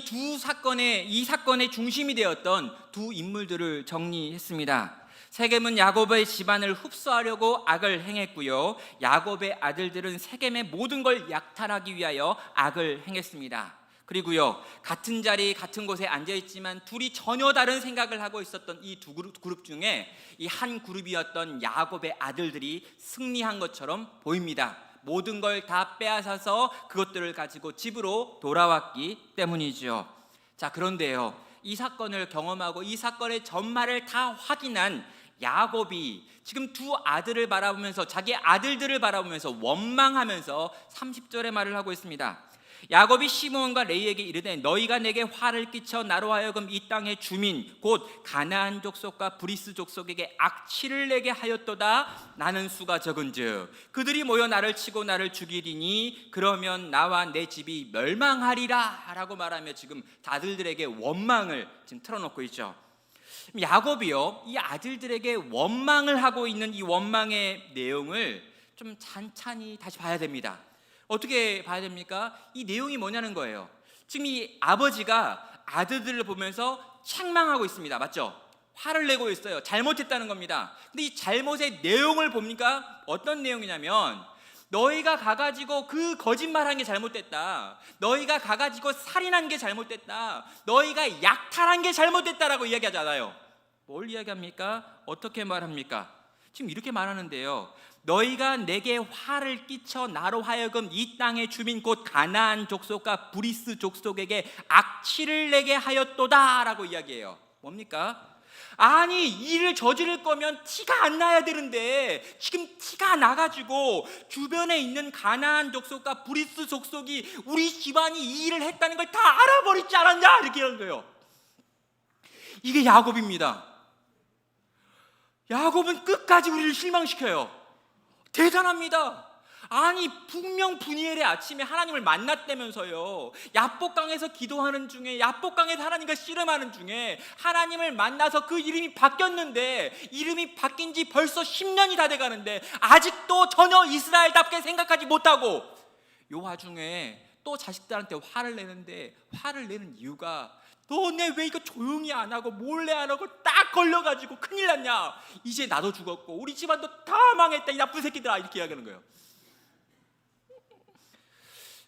A: 사건의 중심이 되었던 두 인물들을 정리했습니다. 세겜은 야곱의 집안을 흡수하려고 악을 행했고요, 야곱의 아들들은 세겜의 모든 걸 약탈하기 위하여 악을 행했습니다. 그리고요, 같은 자리 같은 곳에 앉아있지만 둘이 전혀 다른 생각을 하고 있었던 이 두 그룹 중에 이 한 그룹이었던 야곱의 아들들이 승리한 것처럼 보입니다. 모든 걸 다 빼앗아서 그것들을 가지고 집으로 돌아왔기 때문이죠. 자, 그런데요, 이 사건을 경험하고 이 사건의 전말을 다 확인한 야곱이 지금 두 아들을 바라보면서, 자기 아들들을 바라보면서 원망하면서 30절의 말을 하고 있습니다. 야곱이 시므온과 레위에게 이르되 너희가 내게 화를 끼쳐 나로 하여금 이 땅의 주민 곧 가나안 족속과 브리스 족속에게 악취를 내게 하였도다. 나는 수가 적은즉 그들이 모여 나를 치고 나를 죽이리니 그러면 나와 내 집이 멸망하리라 라고 말하며 지금 아들들에게 원망을 지금 틀어놓고 있죠. 야곱이요, 이 아들들에게 원망을 하고 있는 이 원망의 내용을 좀 찬찬히 다시 봐야 됩니다. 어떻게 봐야 됩니까? 이 내용이 뭐냐는 거예요. 지금 이 아버지가 아들들을 보면서 책망하고 있습니다. 맞죠? 화를 내고 있어요. 잘못했다는 겁니다. 근데 이 잘못의 내용을 봅니까? 어떤 내용이냐면 너희가 가가지고 그 거짓말한 게 잘못됐다. 너희가 가가지고 살인한 게 잘못됐다. 너희가 약탈한 게 잘못됐다라고 이야기하지 않아요. 뭘 이야기합니까? 어떻게 말합니까? 지금 이렇게 말하는데요. 너희가 내게 화를 끼쳐 나로 하여금 이 땅의 주민 곧 가나안 족속과 브리스 족속에게 악취를 내게 하였도다 라고 이야기해요. 뭡니까? 아니, 일을 저지를 거면 티가 안 나야 되는데 지금 티가 나가지고 주변에 있는 가나안 족속과 브리스 족속이 우리 집안이 이 일을 했다는 걸 다 알아버리지 않았냐 이렇게 하는 거예요. 이게 야곱입니다. 야곱은 끝까지 우리를 실망시켜요. 대단합니다. 아니, 분명 분이엘의 아침에 하나님을 만났다면서요. 야복강에서 기도하는 중에, 야복강에서 하나님과 씨름하는 중에 하나님을 만나서 그 이름이 바뀌었는데, 이름이 바뀐 지 벌써 10년이 다 돼가는데 아직도 전혀 이스라엘답게 생각하지 못하고, 요 와중에 또 자식들한테 화를 내는데, 화를 내는 이유가 너네 왜 이거 조용히 안 하고 몰래 안 하고 딱 걸려가지고 큰일 났냐. 이제 나도 죽었고 우리 집안도 다 망했다 이 나쁜 새끼들아 이렇게 이야기하는 거예요.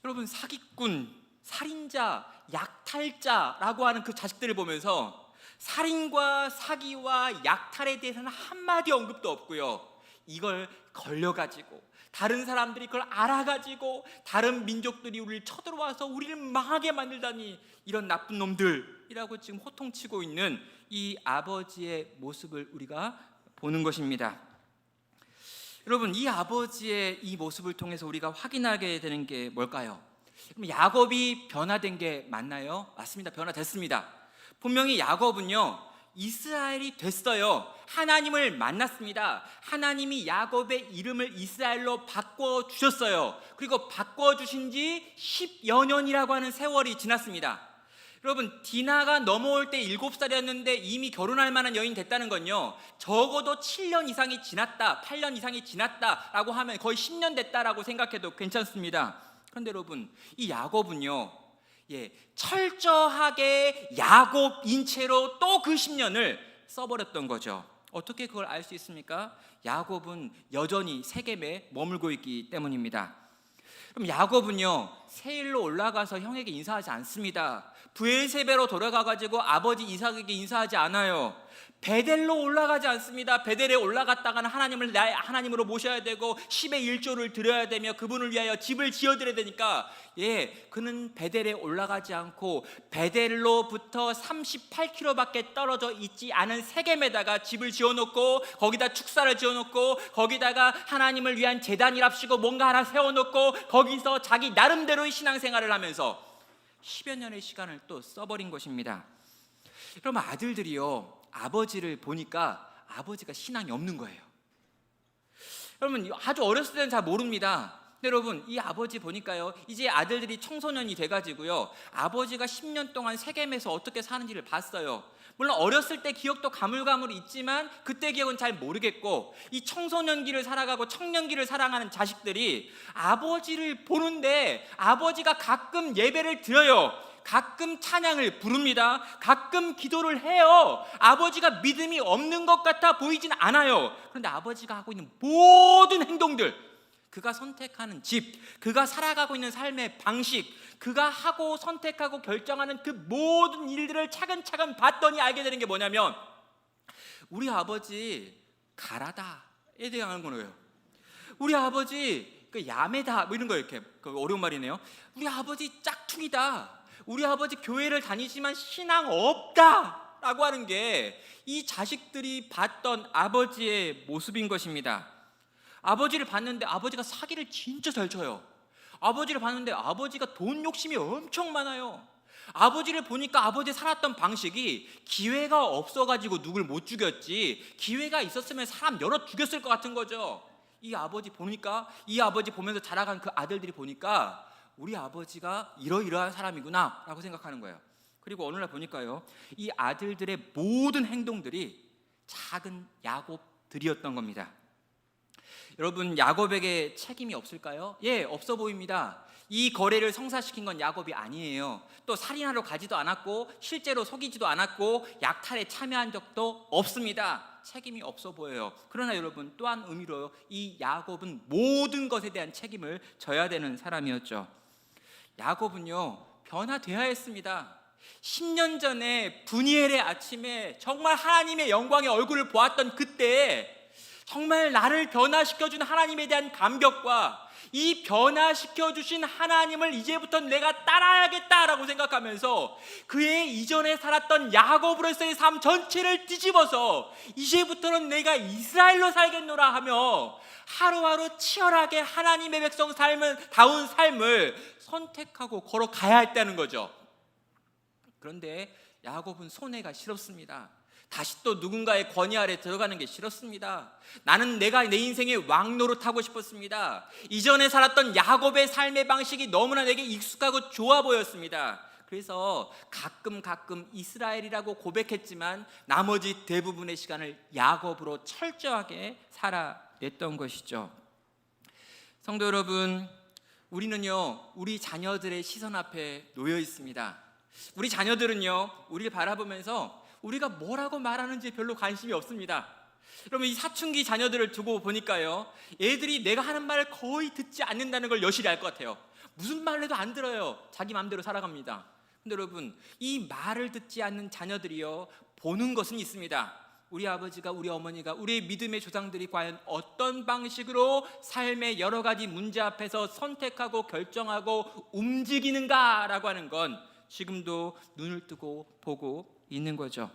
A: 여러분, 사기꾼, 살인자, 약탈자라고 하는 그 자식들을 보면서 살인과 사기와 약탈에 대해서는 한마디 언급도 없고요. 이걸 걸려가지고 다른 사람들이 그걸 알아가지고 다른 민족들이 우리를 쳐들어와서 우리를 망하게 만들다니, 이런 나쁜 놈들이라고 지금 호통치고 있는 이 아버지의 모습을 우리가 보는 것입니다. 여러분, 이 아버지의 이 모습을 통해서 우리가 확인하게 되는 게 뭘까요? 그럼 야곱이 변화된 게 맞나요? 맞습니다. 변화됐습니다. 분명히 야곱은요, 이스라엘이 됐어요. 하나님을 만났습니다. 하나님이 야곱의 이름을 이스라엘로 바꿔주셨어요. 그리고 바꿔주신 지 10여 년이라고 하는 세월이 지났습니다. 여러분, 디나가 넘어올 때 7살이었는데 이미 결혼할 만한 여인이 됐다는 건요, 적어도 7년 이상이 지났다, 8년 이상이 지났다라고 하면 거의 10년 됐다라고 생각해도 괜찮습니다. 그런데 여러분, 이 야곱은요, 철저하게 야곱인 채로 또 그 10년을 써버렸던 거죠. 어떻게 그걸 알 수 있습니까? 야곱은 여전히 세겜에 머물고 있기 때문입니다. 그럼 야곱은요, 세일로 올라가서 형에게 인사하지 않습니다. 브엘세베로 돌아가가지고 아버지 이삭에게 인사하지 않아요. 베델로 올라가지 않습니다. 베델에 올라갔다가는 하나님을 나의 하나님으로 모셔야 되고 10의 1조를 드려야 되며 그분을 위하여 집을 지어드려야 되니까, 그는 베델에 올라가지 않고 베델로부터 38km밖에 떨어져 있지 않은 세겜에다가 집을 지어놓고 거기다 축사를 지어놓고 거기다가 하나님을 위한 제단이랍시고 뭔가 하나 세워놓고 거기서 자기 나름대로의 신앙생활을 하면서 10여 년의 시간을 또 써버린 것입니다. 그럼 아들들이요, 아버지를 보니까 아버지가 신앙이 없는 거예요. 여러분, 아주 어렸을 때는 잘 모릅니다. 근데 여러분, 이 아버지 보니까요, 이제 아들들이 청소년이 돼가지고요, 아버지가 10년 동안 세겜에서 어떻게 사는지를 봤어요. 물론 어렸을 때 기억도 가물가물 있지만 그때 기억은 잘 모르겠고, 이 청소년기를 살아가고 청년기를 살아가는 자식들이 아버지를 보는데 아버지가 가끔 예배를 드려요. 가끔 찬양을 부릅니다. 가끔 기도를 해요. 아버지가 믿음이 없는 것 같아 보이진 않아요. 그런데 아버지가 하고 있는 모든 행동들, 그가 선택하는 집, 그가 살아가고 있는 삶의 방식, 그가 하고 선택하고 결정하는 그 모든 일들을 차근차근 봤더니 알게 되는 게 뭐냐면 우리 아버지 가라다에 대한 거예요. 우리 아버지 야매다 뭐 이런 거, 이렇게 어려운 말이네요. 우리 아버지 짝퉁이다. 우리 아버지 교회를 다니지만 신앙 없다 라고 하는 게 이 자식들이 봤던 아버지의 모습인 것입니다. 아버지를 봤는데 아버지가 사기를 진짜 잘 쳐요. 아버지를 봤는데 아버지가 돈 욕심이 엄청 많아요. 아버지를 보니까 아버지 살았던 방식이 기회가 없어가지고 누굴 못 죽였지, 기회가 있었으면 사람 여러 죽였을 것 같은 거죠. 이 아버지 보니까, 이 아버지 보면서 자라간 그 아들들이 보니까 우리 아버지가 이러이러한 사람이구나 라고 생각하는 거예요. 그리고 어느 날 보니까요, 이 아들들의 모든 행동들이 작은 야곱들이었던 겁니다. 여러분, 야곱에게 책임이 없을까요? 예, 없어 보입니다. 이 거래를 성사시킨 건 야곱이 아니에요. 또 살인하러 가지도 않았고 실제로 속이지도 않았고 약탈에 참여한 적도 없습니다. 책임이 없어 보여요. 그러나 여러분, 또한 의미로 이 야곱은 모든 것에 대한 책임을 져야 되는 사람이었죠. 야곱은요, 변화되어야 했습니다. 10년 전에 분이엘의 아침에 정말 하나님의 영광의 얼굴을 보았던 그때 정말 나를 변화시켜준 하나님에 대한 감격과 이 변화시켜주신 하나님을 이제부터 내가 따라야겠다라고 생각하면서 그의 이전에 살았던 야곱으로서의 삶 전체를 뒤집어서 이제부터는 내가 이스라엘로 살겠노라 하며 하루하루 치열하게 하나님의 백성 다운 삶을 선택하고 걸어가야 했다는 거죠. 그런데 야곱은 손해가 싫었습니다. 다시 또 누군가의 권위 아래 들어가는 게 싫었습니다. 나는 내가 내 인생의 왕노릇하고 싶었습니다. 이전에 살았던 야곱의 삶의 방식이 너무나 내게 익숙하고 좋아 보였습니다. 그래서 가끔 이스라엘이라고 고백했지만 나머지 대부분의 시간을 야곱으로 철저하게 살아냈던 것이죠. 성도 여러분, 우리는요, 우리 자녀들의 시선 앞에 놓여 있습니다. 우리 자녀들은요, 우리를 바라보면서 우리가 뭐라고 말하는지 별로 관심이 없습니다. 여러분, 이 사춘기 자녀들을 두고 보니까요, 애들이 내가 하는 말을 거의 듣지 않는다는 걸 여실히 알 것 같아요. 무슨 말을 해도 안 들어요. 자기 마음대로 살아갑니다. 근데 여러분, 이 말을 듣지 않는 자녀들이요, 보는 것은 있습니다. 우리 아버지가, 우리 어머니가, 우리의 믿음의 조상들이 과연 어떤 방식으로 삶의 여러 가지 문제 앞에서 선택하고 결정하고 움직이는가라고 하는 건 지금도 눈을 뜨고 보고 있는 거죠.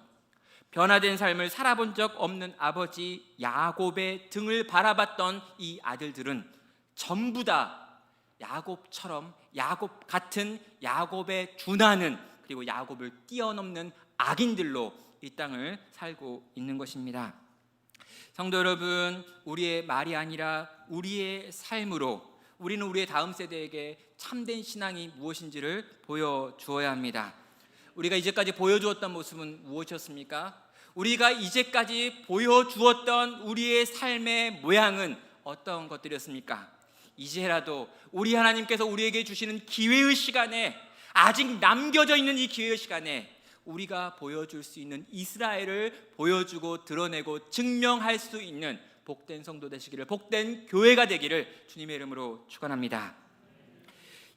A: 변화된 삶을 살아본 적 없는 아버지 야곱의 등을 바라봤던 이 아들들은 전부 다 야곱처럼, 야곱 같은, 야곱에 준하는, 그리고 야곱을 뛰어넘는 악인들로 이 땅을 살고 있는 것입니다. 성도 여러분, 우리의 말이 아니라 우리의 삶으로 우리는 우리의 다음 세대에게 참된 신앙이 무엇인지를 보여주어야 합니다. 우리가 이제까지 보여주었던 모습은 무엇이었습니까? 우리가 이제까지 보여주었던 우리의 삶의 모양은 어떤 것들이었습니까? 이제라도 우리 하나님께서 우리에게 주시는 기회의 시간에, 아직 남겨져 있는 이 기회의 시간에 우리가 보여줄 수 있는 이스라엘을 보여주고 드러내고 증명할 수 있는 복된 성도 되시기를, 복된 교회가 되기를 주님의 이름으로 축원합니다.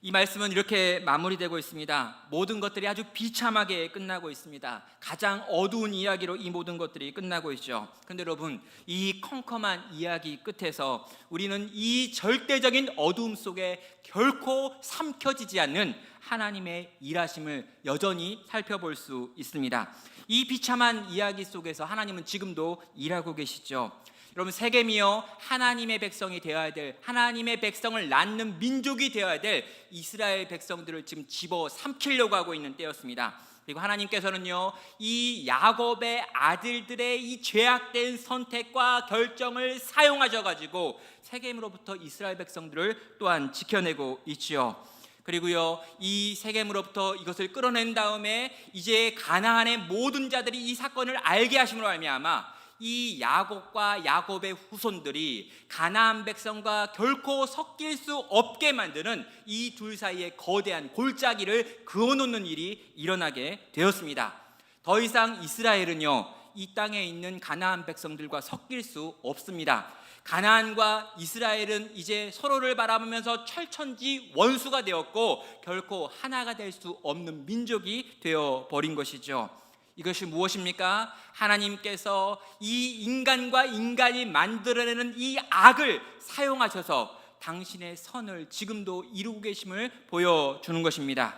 A: 이 말씀은 이렇게 마무리되고 있습니다. 모든 것들이 아주 비참하게 끝나고 있습니다. 가장 어두운 이야기로 이 모든 것들이 끝나고 있죠. 그런데 여러분, 이 컴컴한 이야기 끝에서 우리는 이 절대적인 어두움 속에 결코 삼켜지지 않는 하나님의 일하심을 여전히 살펴볼 수 있습니다. 이 비참한 이야기 속에서 하나님은 지금도 일하고 계시죠. 여러분, 세겜이요, 하나님의 백성이 되어야 될, 하나님의 백성을 낳는 민족이 되어야 될 이스라엘 백성들을 지금 집어 삼키려고 하고 있는 때였습니다. 그리고 하나님께서는요, 이 야곱의 아들들의 이 죄악된 선택과 결정을 사용하셔가지고 세겜으로부터 이스라엘 백성들을 또한 지켜내고 있지요. 그리고요, 이 세겜으로부터 이것을 끌어낸 다음에 이제 가나안의 모든 자들이 이 사건을 알게 하심으로 말미암아 이 야곱과 야곱의 후손들이 가나안 백성과 결코 섞일 수 없게 만드는 이 둘 사이에 거대한 골짜기를 그어놓는 일이 일어나게 되었습니다. 더 이상 이스라엘은요, 이 땅에 있는 가나안 백성들과 섞일 수 없습니다. 가나안과 이스라엘은 이제 서로를 바라보면서 철천지 원수가 되었고 결코 하나가 될 수 없는 민족이 되어 버린 것이죠. 이것이 무엇입니까? 하나님께서 이 인간과 인간이 만들어내는 이 악을 사용하셔서 당신의 선을 지금도 이루고 계심을 보여주는 것입니다.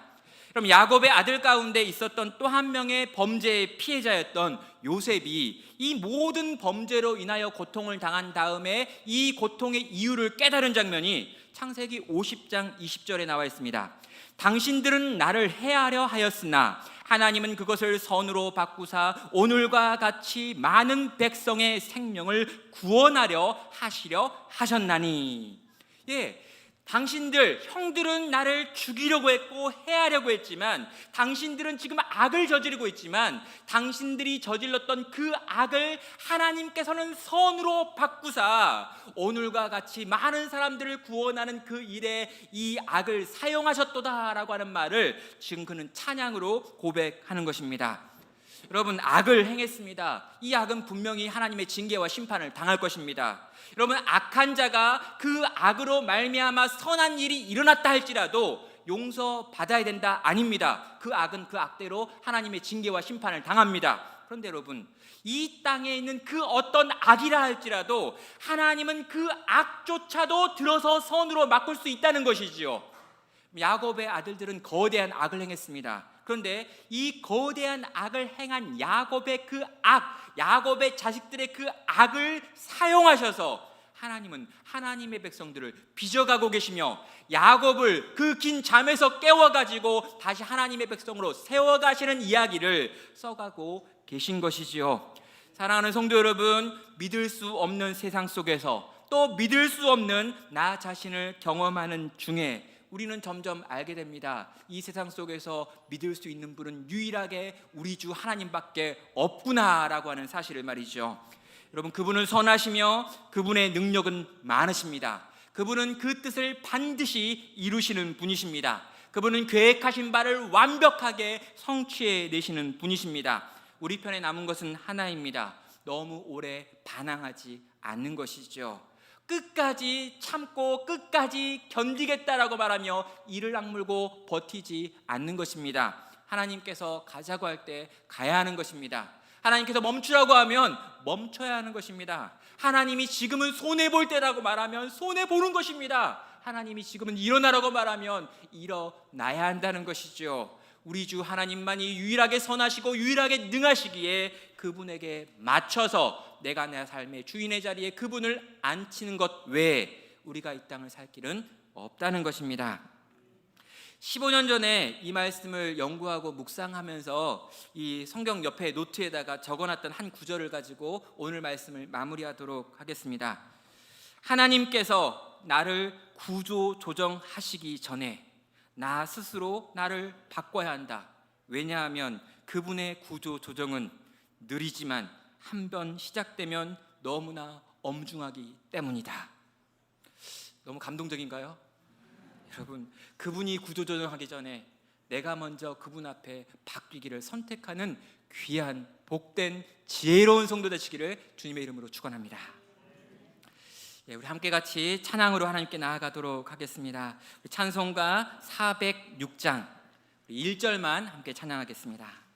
A: 그럼 야곱의 아들 가운데 있었던 또 한 명의 범죄의 피해자였던 요셉이 이 모든 범죄로 인하여 고통을 당한 다음에 이 고통의 이유를 깨달은 장면이 창세기 50장 20절에 나와 있습니다. 당신들은 나를 해하려 하였으나 하나님은 그것을 선으로 바꾸사 오늘과 같이 많은 백성의 생명을 구원하려 하셨나니. 당신들, 형들은 나를 죽이려고 했고 해하려고 했지만 당신들은 지금 악을 저지르고 있지만 당신들이 저질렀던 그 악을 하나님께서는 선으로 바꾸사 오늘과 같이 많은 사람들을 구원하는 그 일에 이 악을 사용하셨도다라고 하는 말을 지금 그는 찬양으로 고백하는 것입니다. 여러분, 악을 행했습니다. 이 악은 분명히 하나님의 징계와 심판을 당할 것입니다. 여러분, 악한 자가 그 악으로 말미암아 선한 일이 일어났다 할지라도 용서받아야 된다? 아닙니다. 그 악은 그 악대로 하나님의 징계와 심판을 당합니다. 그런데 여러분, 이 땅에 있는 그 어떤 악이라 할지라도 하나님은 그 악조차도 들어서 선으로 바꿀 수 있다는 것이지요. 야곱의 아들들은 거대한 악을 행했습니다. 그런데 이 거대한 악을 행한 야곱의 그 악, 야곱의 자식들의 그 악을 사용하셔서 하나님은 하나님의 백성들을 빚어가고 계시며 야곱을 그 긴 잠에서 깨워가지고 다시 하나님의 백성으로 세워가시는 이야기를 써가고 계신 것이지요. 사랑하는 성도 여러분, 믿을 수 없는 세상 속에서 또 믿을 수 없는 나 자신을 경험하는 중에 우리는 점점 알게 됩니다. 이 세상 속에서 믿을 수 있는 분은 유일하게 우리 주 하나님밖에 없구나라고 하는 사실을 말이죠. 여러분, 그분은 선하시며 그분의 능력은 많으십니다. 그분은 그 뜻을 반드시 이루시는 분이십니다. 그분은 계획하신 바를 완벽하게 성취해 내시는 분이십니다. 우리 편에 남은 것은 하나입니다. 너무 오래 반항하지 않는 것이죠. 끝까지 참고 끝까지 견디겠다라고 말하며 이를 악물고 버티지 않는 것입니다. 하나님께서 가자고 할 때 가야 하는 것입니다. 하나님께서 멈추라고 하면 멈춰야 하는 것입니다. 하나님이 지금은 손해볼 때라고 말하면 손해보는 것입니다. 하나님이 지금은 일어나라고 말하면 일어나야 한다는 것이죠. 우리 주 하나님만이 유일하게 선하시고 유일하게 능하시기에 그분에게 맞춰서 내가 내 삶의 주인의 자리에 그분을 앉히는 것 외에 우리가 이 땅을 살 길은 없다는 것입니다. 15년 전에 이 말씀을 연구하고 묵상하면서 이 성경 옆에 노트에다가 적어놨던 한 구절을 가지고 오늘 말씀을 마무리하도록 하겠습니다. 하나님께서 나를 구조 조정하시기 전에 나 스스로 나를 바꿔야 한다. 왜냐하면 그분의 구조 조정은 느리지만 한 번 시작되면 너무나 엄중하기 때문이다. 너무 감동적인가요? 여러분, 그분이 구조조정하기 전에 내가 먼저 그분 앞에 바뀌기를 선택하는 귀한 복된 지혜로운 성도 되시기를 주님의 이름으로 축원합니다. 우리 함께 같이 찬양으로 하나님께 나아가도록 하겠습니다. 찬송가 406장 1절만 함께 찬양하겠습니다.